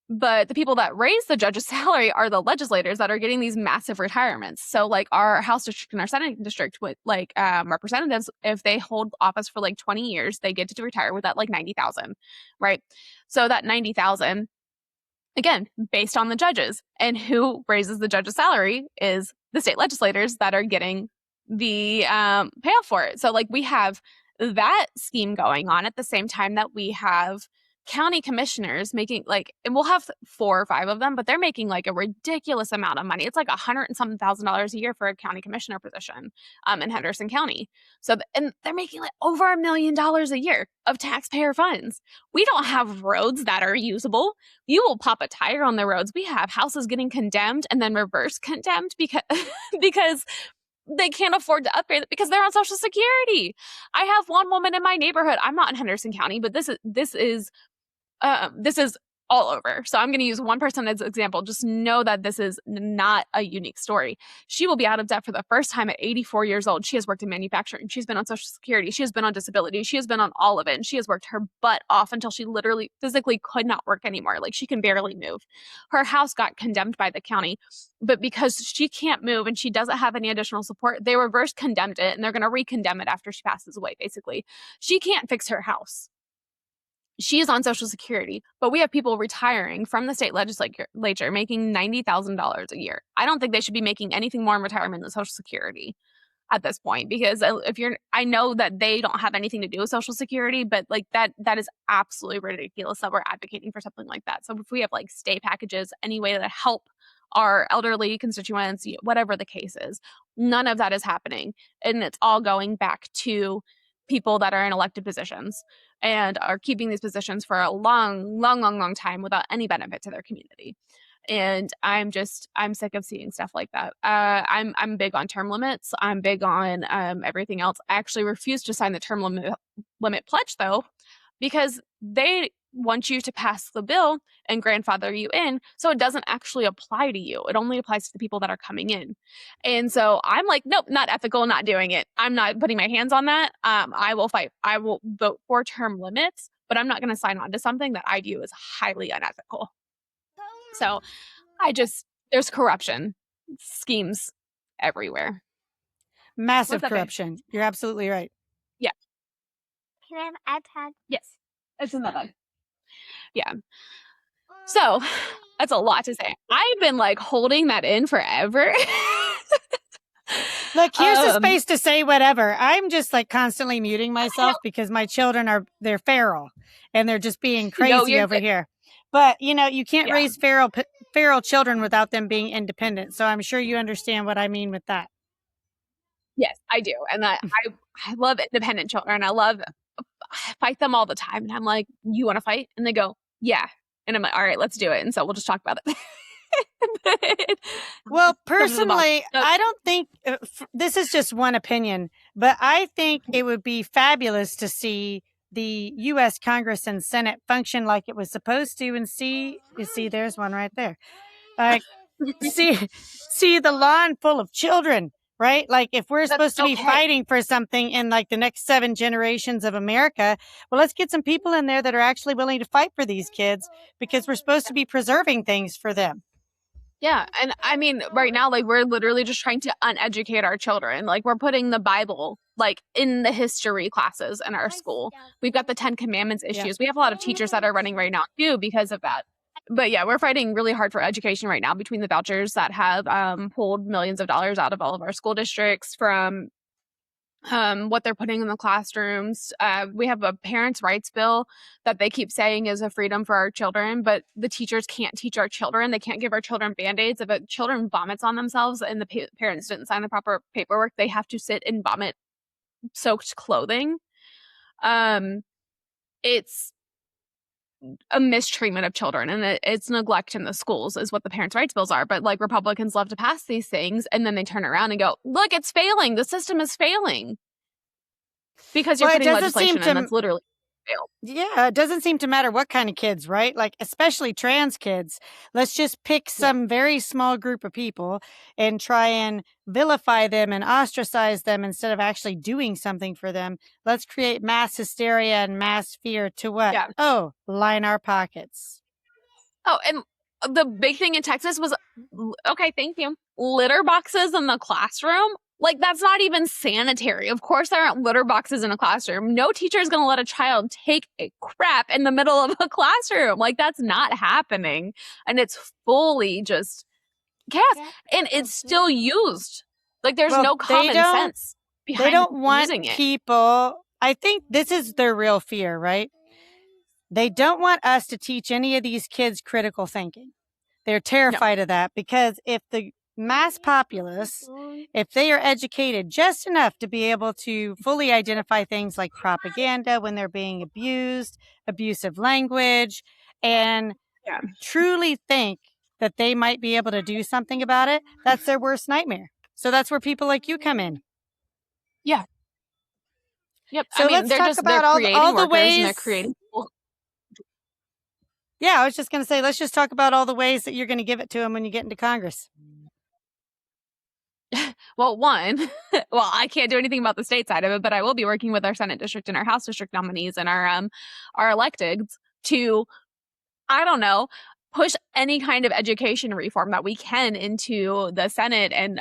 But the people that raise the judge's salary are the legislators that are getting these massive retirements. So like our House district and our Senate district with like representatives, if they hold office for like 20 years, they get to retire with that like 90,000, right? So that 90,000, again, based on the judges, and who raises the judge's salary is the state legislators that are getting the payoff for it. So like we have that scheme going on at the same time that we have county commissioners making like, and we'll have 4 or 5 of them, but they're making like a ridiculous amount of money. It's like $100 and something thousand a year for a county commissioner position in Henderson County. So, and they're making like over $1 million a year of taxpayer funds. We don't have roads that are usable. You will pop a tire on the roads. We have houses getting condemned and then reverse condemned because because they can't afford to upgrade it because they're on Social Security. I have one woman in my neighborhood. I'm not in Henderson County, but this is all over. So I'm going to use one person as an example. Just know that this is not a unique story. She will be out of debt for the first time at 84 years old. She has worked in manufacturing. She's been on Social Security. She has been on disability. She has been on all of it. And she has worked her butt off until she literally physically could not work anymore. Like she can barely move. Her house got condemned by the county, but because she can't move and she doesn't have any additional support, they reverse condemned it and they're going to re-condemn it after she passes away, basically. She can't fix her house. She is on Social Security, but we have people retiring from the state legislature making $90,000 a year. I don't think they should be making anything more in retirement than Social Security at this point, because I know that they don't have anything to do with Social Security, but like that is absolutely ridiculous that we're advocating for something like that. So if we have like state packages, any way to help our elderly constituents, whatever the case is, none of that is happening. And it's all going back to people that are in elected positions and are keeping these positions for a long time without any benefit to their community. And I'm sick of seeing stuff like that. I'm big on term limits. I'm big on everything else. I actually refuse to sign the term limit pledge though, because they want you to pass the bill and grandfather you in, so it doesn't actually apply to you. It only applies to the people that are coming in. And so I'm like, nope, not ethical, not doing it. I'm not putting my hands on that. I will fight. I will vote for term limits, but I'm not going to sign on to something that I view as highly unethical. So there's corruption schemes everywhere. Massive corruption. You're absolutely right. Yeah. Can I have iPad? Yes. It's in that bag. Yeah. So that's a lot to say. I've been like holding that in forever. Look, here's the space to say whatever. I'm just like constantly muting myself because my children they're feral and they're just being crazy over here. But you can't raise feral children without them being independent. So I'm sure you understand what I mean with that. Yes, I do. And I love independent children. I fight them all the time. And I'm like, you want to fight? And they go, yeah. And I'm like, all right, let's do it. And so we'll just talk about it. Well, personally, I don't think this is just one opinion, but I think it would be fabulous to see the U.S. Congress and Senate function like it was supposed to, and see, there's one right there. Like, see the lawn full of children. Right? Like if we're supposed to be fighting for something in like the next 7 generations of America, well, let's get some people in there that are actually willing to fight for these kids, because we're supposed to be preserving things for them. Yeah. And I mean, right now, like we're literally just trying to uneducate our children. Like we're putting the Bible like in the history classes in our school. We've got the 10 Commandments issues. Yeah. We have a lot of teachers that are running right now too because of that. But yeah, we're fighting really hard for education right now between the vouchers that have pulled millions of dollars out of all of our school districts from what they're putting in the classrooms. We have a parents' rights bill that they keep saying is a freedom for our children, but the teachers can't teach our children. They can't give our children Band-Aids. If a children vomits on themselves and the parents didn't sign the proper paperwork, they have to sit in vomit-soaked clothing. It's a mistreatment of children, and it's neglect in the schools is what the parents' rights bills are. But like Republicans love to pass these things and then they turn around and go, look, it's failing. The system is failing because you're putting legislation in that's literally failed. Yeah, it doesn't seem to matter what kind of kids, right? Like especially trans kids. Let's just pick some very small group of people and try and vilify them and ostracize them instead of actually doing something for them. Let's create mass hysteria and mass fear to what? Yeah. Oh, line our pockets. Oh, and the big thing in Texas was, okay, thank you, litter boxes in the classroom. Like, that's not even sanitary. Of course, there aren't litter boxes in a classroom. No teacher is going to let a child take a crap in the middle of a classroom. Like, that's not happening. And it's fully just chaos. And it's still used. Like, there's Well, no they common don't. sense They behind don't want using it. people. I think this is their real fear, right? They don't want us to teach any of these kids critical thinking. They're No. terrified of that because if the mass populace, if they are educated just enough to be able to fully identify things like propaganda when they're being abused, abusive language, and Yeah. truly think that they might be able to do something about it, that's their worst nightmare. So that's where people like you come in. Yeah. Yep. So I mean, let's they're talk about creating all the workers and they're ways. creating people. Yeah, I was just going to say, let's just talk about all the ways that you're going to give it to them when you get into Congress. Well, one, well, I can't do anything about the state side of it, but I will be working with our Senate district and our House district nominees and our electeds to, I don't know, push any kind of education reform that we can into the Senate and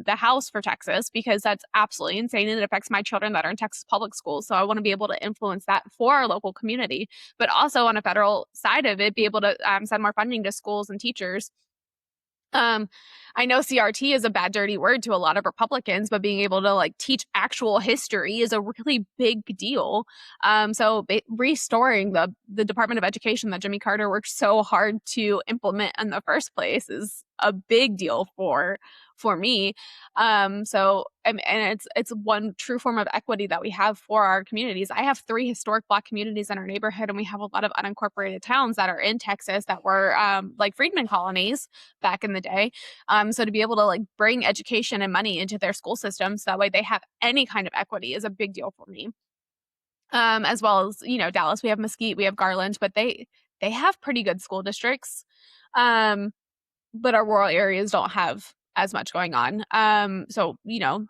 the House for Texas, because that's absolutely insane and it affects my children that are in Texas public schools. So I want to be able to influence that for our local community, but also on a federal side of it, be able to send more funding to schools and teachers. I know CRT is a bad, dirty word to a lot of Republicans, but being able to like teach actual history is a really big deal. So restoring the Department of Education that Jimmy Carter worked so hard to implement in the first place is a big deal for me. So and it's one true form of equity that we have for our communities. I have 3 historic Black communities in our neighborhood, and we have a lot of unincorporated towns that are in Texas that were like freedmen colonies back in the day. So to be able to like bring education and money into their school systems, that way they have any kind of equity, is a big deal for me. As well as, you know, Dallas, we have Mesquite, we have Garland, but they have pretty good school districts. But our rural areas don't have as much going on. So, you know,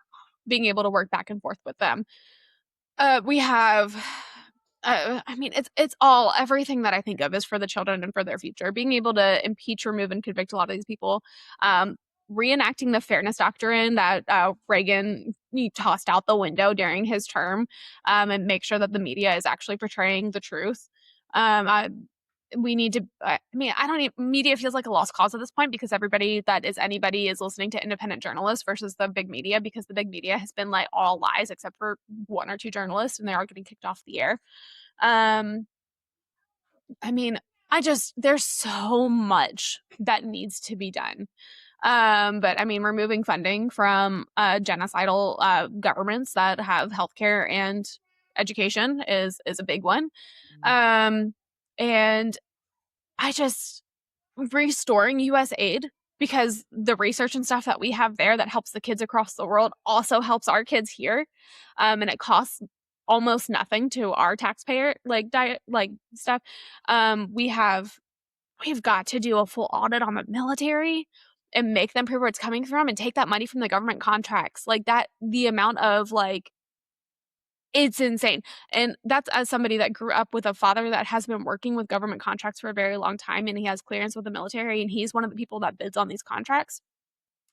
being able to work back and forth with them. We have I mean, it's all, everything that I think of is for the children and for their future. Being able to impeach, remove, and convict a lot of these people. Reenacting the fairness doctrine that Reagan tossed out the window during his term, and make sure that the media is actually portraying the truth. We need to, I mean, I don't even, media feels like a lost cause at this point, because everybody that is anybody is listening to independent journalists versus the big media, because the big media has been like all lies except for 1 or 2 journalists, and they are getting kicked off the air. I mean, there's so much that needs to be done. But I mean, removing funding from genocidal governments that have healthcare and education is a big one. And restoring US aid, because the research and stuff that we have there that helps the kids across the world also helps our kids here. And it costs almost nothing to our taxpayer, like diet, like stuff. We've got to do a full audit on the military and make them prove where it's coming from and take that money from the government contracts. Like that, the amount of like, it's insane. And that's as somebody that grew up with a father that has been working with government contracts for a very long time, and he has clearance with the military, and he's one of the people that bids on these contracts.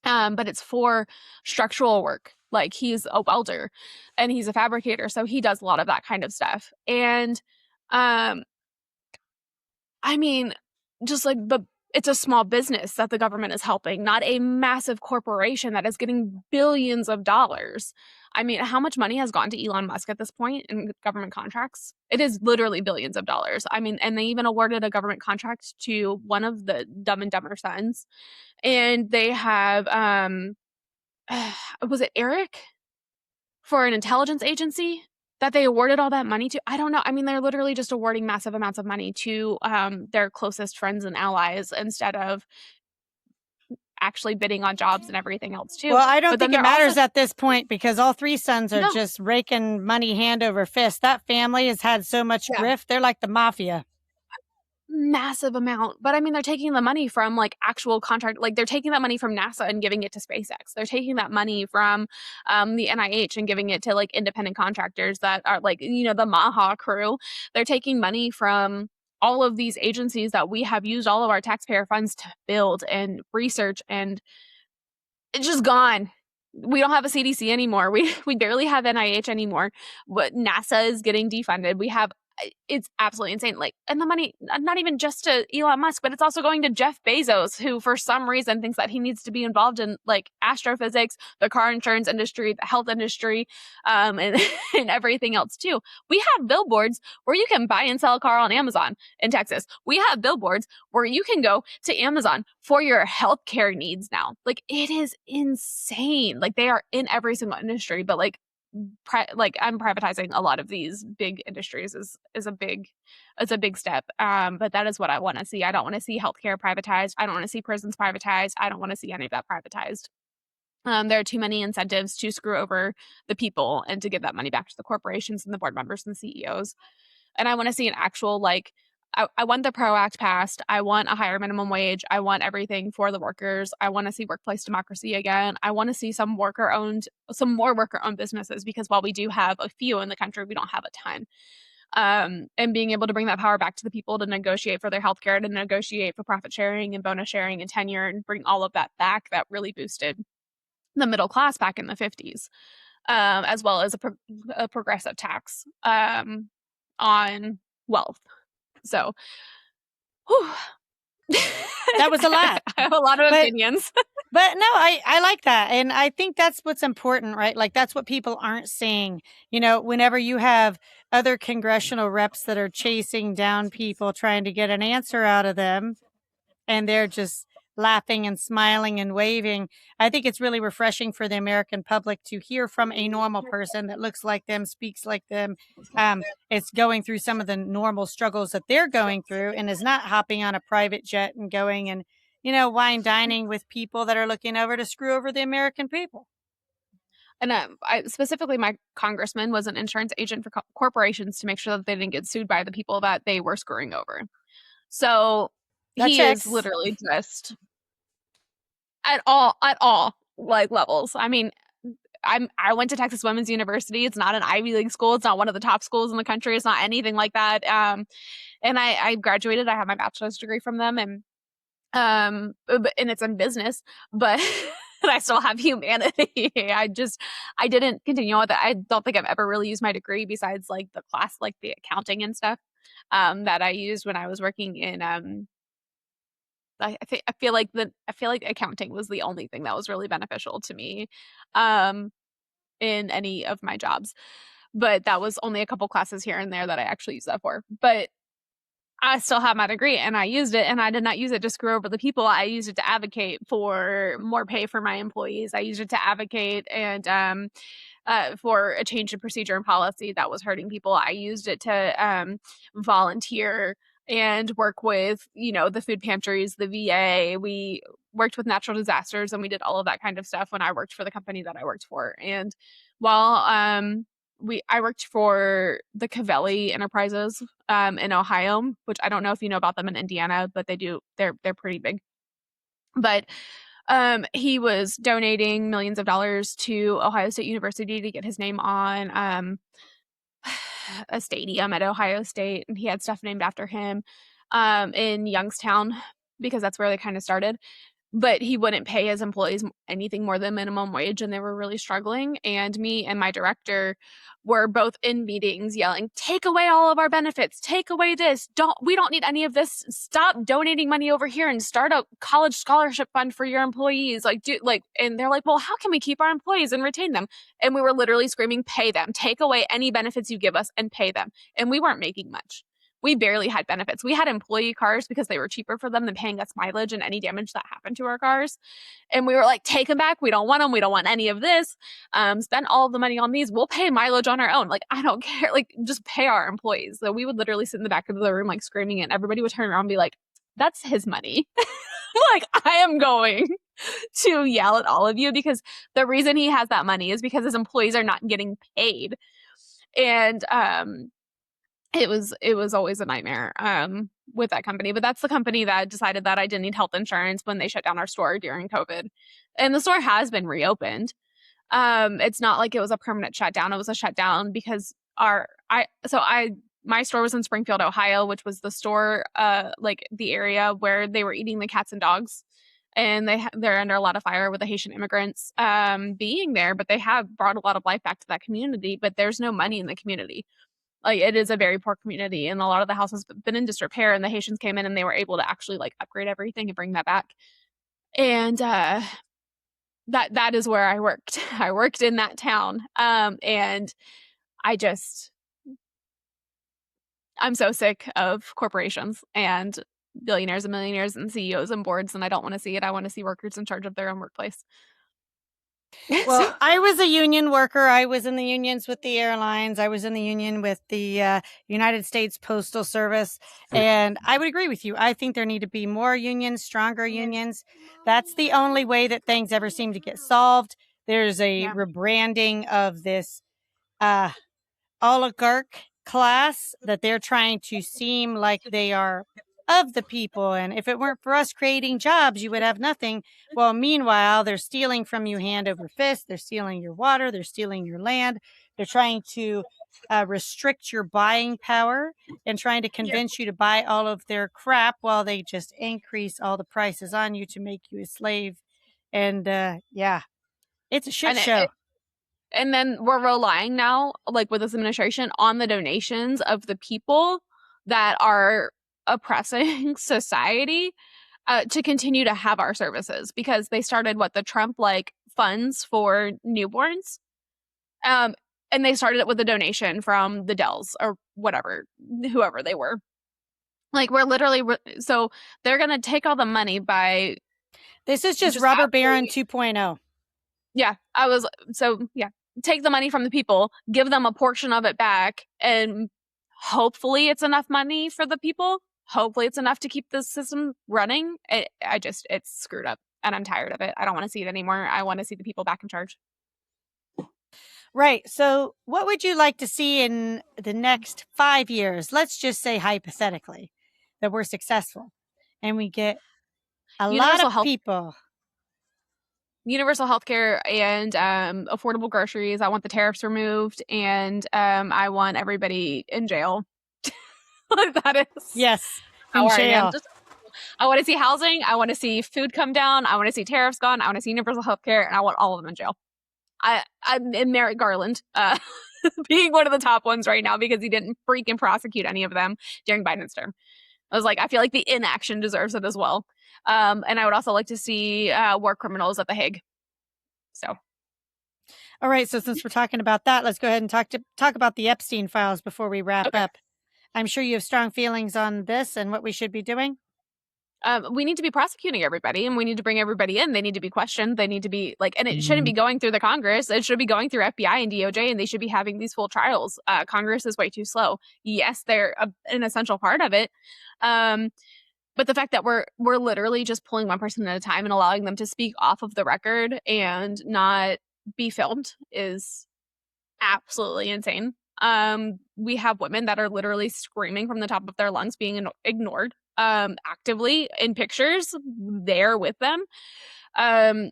But it's for structural work. Like he's a welder and he's a fabricator, so he does a lot of that kind of stuff. And I mean, just like it's a small business that the government is helping, not a massive corporation that is getting billions of dollars. I mean, how much money has gone to Elon Musk at this point in government contracts? It is literally billions of dollars. I mean, and they even awarded a government contract to one of the Dumb and Dumber sons. And they have, was it Eric, for an intelligence agency that they awarded all that money to? I don't know. I mean, they're literally just awarding massive amounts of money to their closest friends and allies instead of actually bidding on jobs and everything else too. Well, I don't But think then it they're matters also- at this point, because all 3 sons are No. just raking money hand over fist. That family has had so much Yeah. grift. They're like the mafia. Massive amount. But I mean, they're taking the money from like actual contract, like they're taking that money from NASA and giving it to SpaceX. They're taking that money from the NIH and giving it to like independent contractors that are like, you know, the Maha crew. They're taking money from all of these agencies that we have used all of our taxpayer funds to build and research, and it's just gone. We don't have a CDC anymore. We barely have NIH anymore. What NASA is getting defunded. We have it's absolutely insane. Like, and the money, not even just to Elon Musk, but it's also going to Jeff Bezos, who for some reason thinks that he needs to be involved in like astrophysics, the car insurance industry, the health industry, and, and everything else too. We have billboards where you can buy and sell a car on Amazon in Texas. We have billboards where you can go to Amazon for your healthcare needs now. Like, it is insane. Like, they are in every single industry, but like I'm privatizing a lot of these big industries is a big step. But that is what I want to see. I don't want to see healthcare privatized. I don't want to see prisons privatized. I don't want to see any of that privatized. There are too many incentives to screw over the people and to give that money back to the corporations and the board members and the CEOs. And I want to see an actual I want the PRO Act passed. I want a higher minimum wage. I want everything for the workers. I want to see workplace democracy again. I want to see some more worker-owned businesses, because while we do have a few in the country, we don't have a ton. And being able to bring that power back to the people to negotiate for their healthcare, to negotiate for profit sharing and bonus sharing and tenure, and bring all of that back, that really boosted the middle class back in the 50s, as well as a progressive tax on wealth. So, That was a lot. I have a lot of opinions. But no, I like that. And I think that's what's important, right? Like, that's what people aren't seeing. You know, whenever you have other congressional reps that are chasing down people, trying to get an answer out of them, and they're just laughing and smiling and waving, I think it's really refreshing for the American public to hear from a normal person that looks like them, speaks like them, it's going through some of the normal struggles that they're going through, and is not hopping on a private jet and going and, you know, wine dining with people that are looking over to screw over the American people. And specifically, my congressman was an insurance agent for corporations to make sure that they didn't get sued by the people that they were screwing over. So he is literally just at all like levels. I mean, I went to Texas Women's University. It's not an Ivy League school. It's not one of the top schools in the country. It's not anything like that. And I graduated. I have my bachelor's degree from them, and it's in business, but I still have humanity. I didn't continue with it. I don't think I've ever really used my degree besides like the class, like the accounting and stuff, that I used when I was working in, I feel like accounting was the only thing that was really beneficial to me, in any of my jobs, but that was only a couple classes here and there that I actually used that for. But I still have my degree, and I used it, and I did not use it to screw over the people. I used it to advocate for more pay for my employees. I used it to advocate and for a change in procedure and policy that was hurting people. I used it to volunteer and work with, you know, the food pantries, the VA. We worked with natural disasters, and we did all of that kind of stuff when I worked for the company that I worked for. And while I worked for the Cavelli Enterprises in Ohio, which I don't know if you know about them in Indiana, but they're pretty big. But he was donating millions of dollars to Ohio State University to get his name on a stadium at Ohio State, and he had stuff named after him in Youngstown, because that's where they kind of started. But he wouldn't pay his employees anything more than minimum wage, and they were really struggling. And me and my director were both in meetings yelling, "Take away all of our benefits, take away this, we don't need any of this, stop donating money over here and start a college scholarship fund for your employees." And they're like, "Well, how can we keep our employees and retain them?" And we were literally screaming, "Pay them, take away any benefits you give us and pay them." And we weren't making much. We barely had benefits. We had employee cars because they were cheaper for them than paying us mileage and any damage that happened to our cars. And we were like, "Take them back. We don't want them. We don't want any of this. Spend all of the money on these. We'll pay mileage on our own. Like, I don't care. Like, just pay our employees." So we would literally sit in the back of the room, like screaming, and everybody would turn around and be like, "That's his money." Like, I am going to yell at all of you, because the reason he has that money is because his employees are not getting paid. And, it was always a nightmare with that company. But that's the company that decided that I didn't need health insurance when they shut down our store during COVID. And the store has been reopened. It's not like it was a permanent shutdown. It was a shutdown because my store was in Springfield, Ohio, which was the store, like the area where they were eating the cats and dogs. And they're under a lot of fire with the Haitian immigrants being there, but they have brought a lot of life back to that community. But there's no money in the community. Like, it is a very poor community, and a lot of the houses have been in disrepair, and the Haitians came in and they were able to actually like upgrade everything and bring that back. And that is where I worked. I worked in that town. And I'm so sick of corporations and billionaires and millionaires and CEOs and boards, and I don't want to see it. I want to see workers in charge of their own workplace. Well, I was a union worker. I was in the unions with the airlines. I was in the union with the United States Postal Service. And I would agree with you. I think there need to be more unions, stronger unions. That's the only way that things ever seem to get solved. There's a rebranding of this oligarch class that they're trying to seem like they are of the people. And if it weren't for us creating jobs, you would have nothing. Well, meanwhile, they're stealing from you hand over fist. They're stealing your water. They're stealing your land. They're trying to restrict your buying power and trying to convince you to buy all of their crap while they just increase all the prices on you to make you a slave. And it's a shit show. And then we're relying now, like with this administration, on the donations of the people that are oppressing society to continue to have our services, because they started the Trump like funds for newborns. And they started it with a donation from the Dells or whatever, whoever they were. Like, we're literally, so they're going to take all the money by. This is just Robber Baron 2.0. Yeah, take the money from the people, give them a portion of it back, and hopefully it's enough money for the people. Hopefully it's enough to keep the system running. It's screwed up, and I'm tired of it. I don't want to see it anymore. I want to see the people back in charge. Right. So what would you like to see in the next 5 years? Let's just say hypothetically that we're successful and we get a lot of people. Universal healthcare and affordable groceries. I want the tariffs removed, and I want everybody in jail. That is. Yes, in jail. I want to see housing. I want to see food come down. I want to see tariffs gone. I want to see universal healthcare, and I want all of them in jail. I'm in Merrick Garland being one of the top ones right now because he didn't freaking prosecute any of them during Biden's term. I was like, I feel like the inaction deserves it as well. And I would also like to see war criminals at The Hague. So. All right. So since we're talking about that, let's go ahead and talk about the Epstein files before we wrap up. I'm sure you have strong feelings on this and what we should be doing. We need to be prosecuting everybody, and we need to bring everybody in. They need to be questioned. They need to be and it shouldn't be going through the Congress. It should be going through FBI and DOJ, and they should be having these full trials. Congress is way too slow. Yes, they're an essential part of it. But the fact that we're literally just pulling one person at a time and allowing them to speak off of the record and not be filmed is absolutely insane. We have women that are literally screaming from the top of their lungs, being ignored actively in pictures there with them.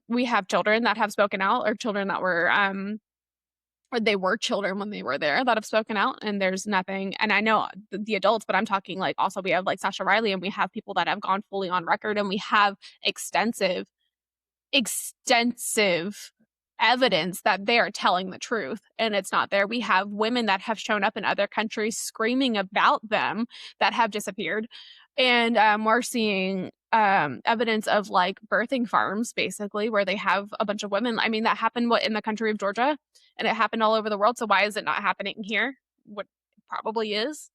We have children that have spoken out, or children that were or they were children when they were there that have spoken out, and there's nothing. And I know the adults, but I'm talking also we have Sasha Riley, and we have people that have gone fully on record, and we have extensive evidence that they are telling the truth, and it's not there. We have women that have shown up in other countries screaming about them that have disappeared. And we're seeing evidence of birthing farms, basically, where they have a bunch of women. I mean, that happened in the country of Georgia, and it happened all over the world. So why is it not happening here? What probably is.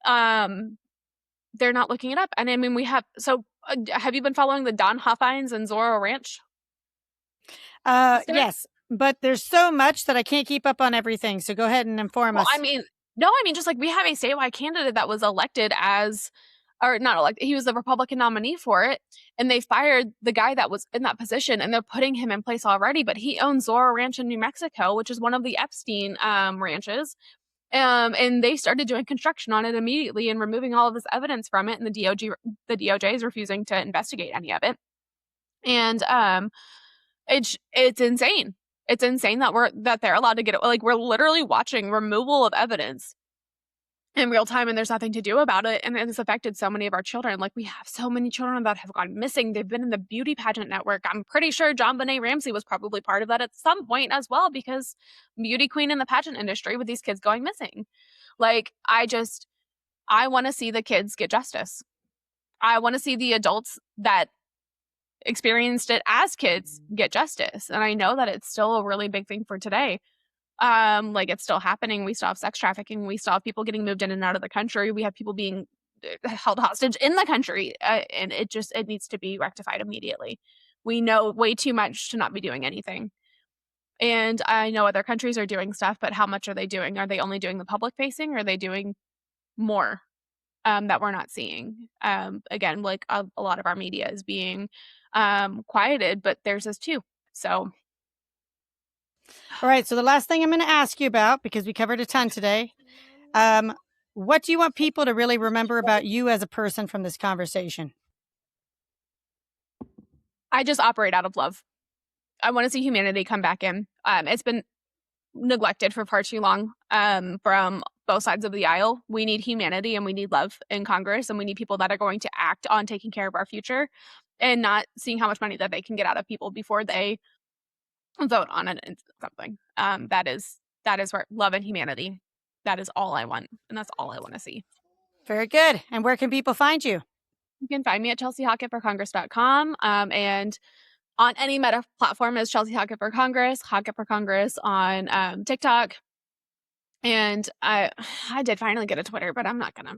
They're not looking it up. And I mean, we have. So have you been following the Don Huffines and Zorro Ranch? Yes, but there's so much that I can't keep up on everything. So go ahead and inform us. I mean, just we have a statewide candidate that was elected not elected. He was the Republican nominee for it, and they fired the guy that was in that position, and they're putting him in place already. But he owns Zorro Ranch in New Mexico, which is one of the Epstein ranches. And they started doing construction on it immediately and removing all of this evidence from it. And the DOJ is refusing to investigate any of it. And it's insane. It's insane that they're allowed to get it. We're literally watching removal of evidence in real time, and there's nothing to do about it. And it's affected so many of our children. We have so many children that have gone missing. They've been in the beauty pageant network. I'm pretty sure John Benet Ramsey was probably part of that at some point as well, because beauty queen in the pageant industry with these kids going missing. Like, I want to see the kids get justice. I want to see the adults that experienced it as kids get justice. And I know that it's still a really big thing for today. Like, it's still happening. We still have sex trafficking. We still have people getting moved in and out of the country. We have people being held hostage in the country. And it needs to be rectified immediately. We know way too much to not be doing anything. And I know other countries are doing stuff, but how much are they doing? Are they only doing the public facing, or are they doing more that we're not seeing? Again, like a lot of our media is being quieted, but theirs is too. So. All right. So the last thing I'm going to ask you about, because we covered a ton today, what do you want people to really remember about you as a person from this conversation? I just operate out of love. I want to see humanity come back in. It's been neglected for far too long from both sides of the aisle. We need humanity and we need love in Congress, and we need people that are going to act on taking care of our future and not seeing how much money that they can get out of people before they vote on it. Something that is where love and humanity. That is all I want, and that's all I want to see. Very good. And where can people find you? You can find me at ChelseyHockett4Congress.com, and on any meta platform is Chelsey Hockett for Congress, Hockett for Congress on TikTok. And I did finally get a Twitter, but I'm not gonna.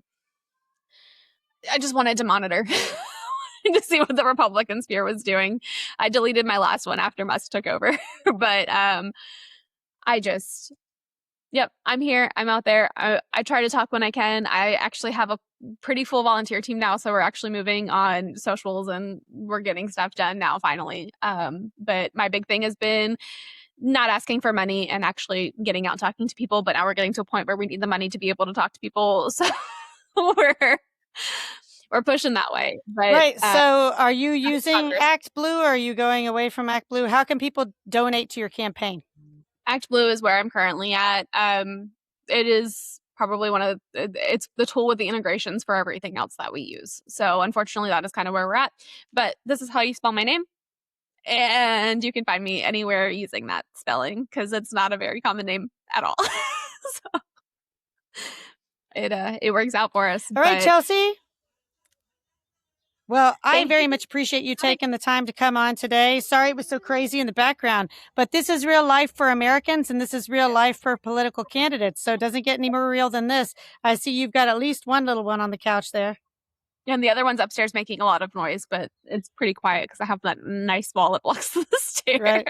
I just wanted to monitor to see what the Republican sphere was doing. I deleted my last one after Musk took over, but yep, I'm here. I'm out there. I try to talk when I can. I actually have a pretty full volunteer team now, so we're actually moving on socials and we're getting stuff done now finally. But my big thing has been not asking for money and actually getting out and talking to people. But now we're getting to a point where we need the money to be able to talk to people. So we're pushing that way. But, right. So are you using Act Blue, or are you going away from Act Blue? How can people donate to your campaign? Act Blue is where I'm currently at. It is probably it's the tool with the integrations for everything else that we use. So unfortunately, that is kind of where we're at. But this is how you spell my name. And you can find me anywhere using that spelling, because it's not a very common name at all. So it works out for us. All right, Chelsey. Well, I very you. much appreciate you taking the time to come on today. Sorry it was so crazy in the background, but this is real life for Americans, and this is real life for political candidates. So it doesn't get any more real than this. I see you've got at least one little one on the couch there. And the other one's upstairs making a lot of noise, but it's pretty quiet because I have that nice wall that blocks the stairs.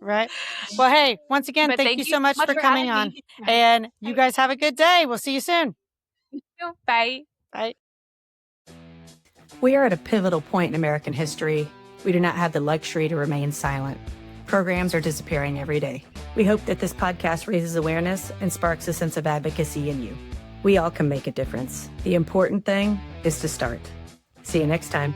Right. Well, hey, once again, thank you so much for coming on. And you guys have a good day. We'll see you soon. Bye. Bye. We are at a pivotal point in American history. We do not have the luxury to remain silent. Programs are disappearing every day. We hope that this podcast raises awareness and sparks a sense of advocacy in you. We all can make a difference. The important thing is to start. See you next time.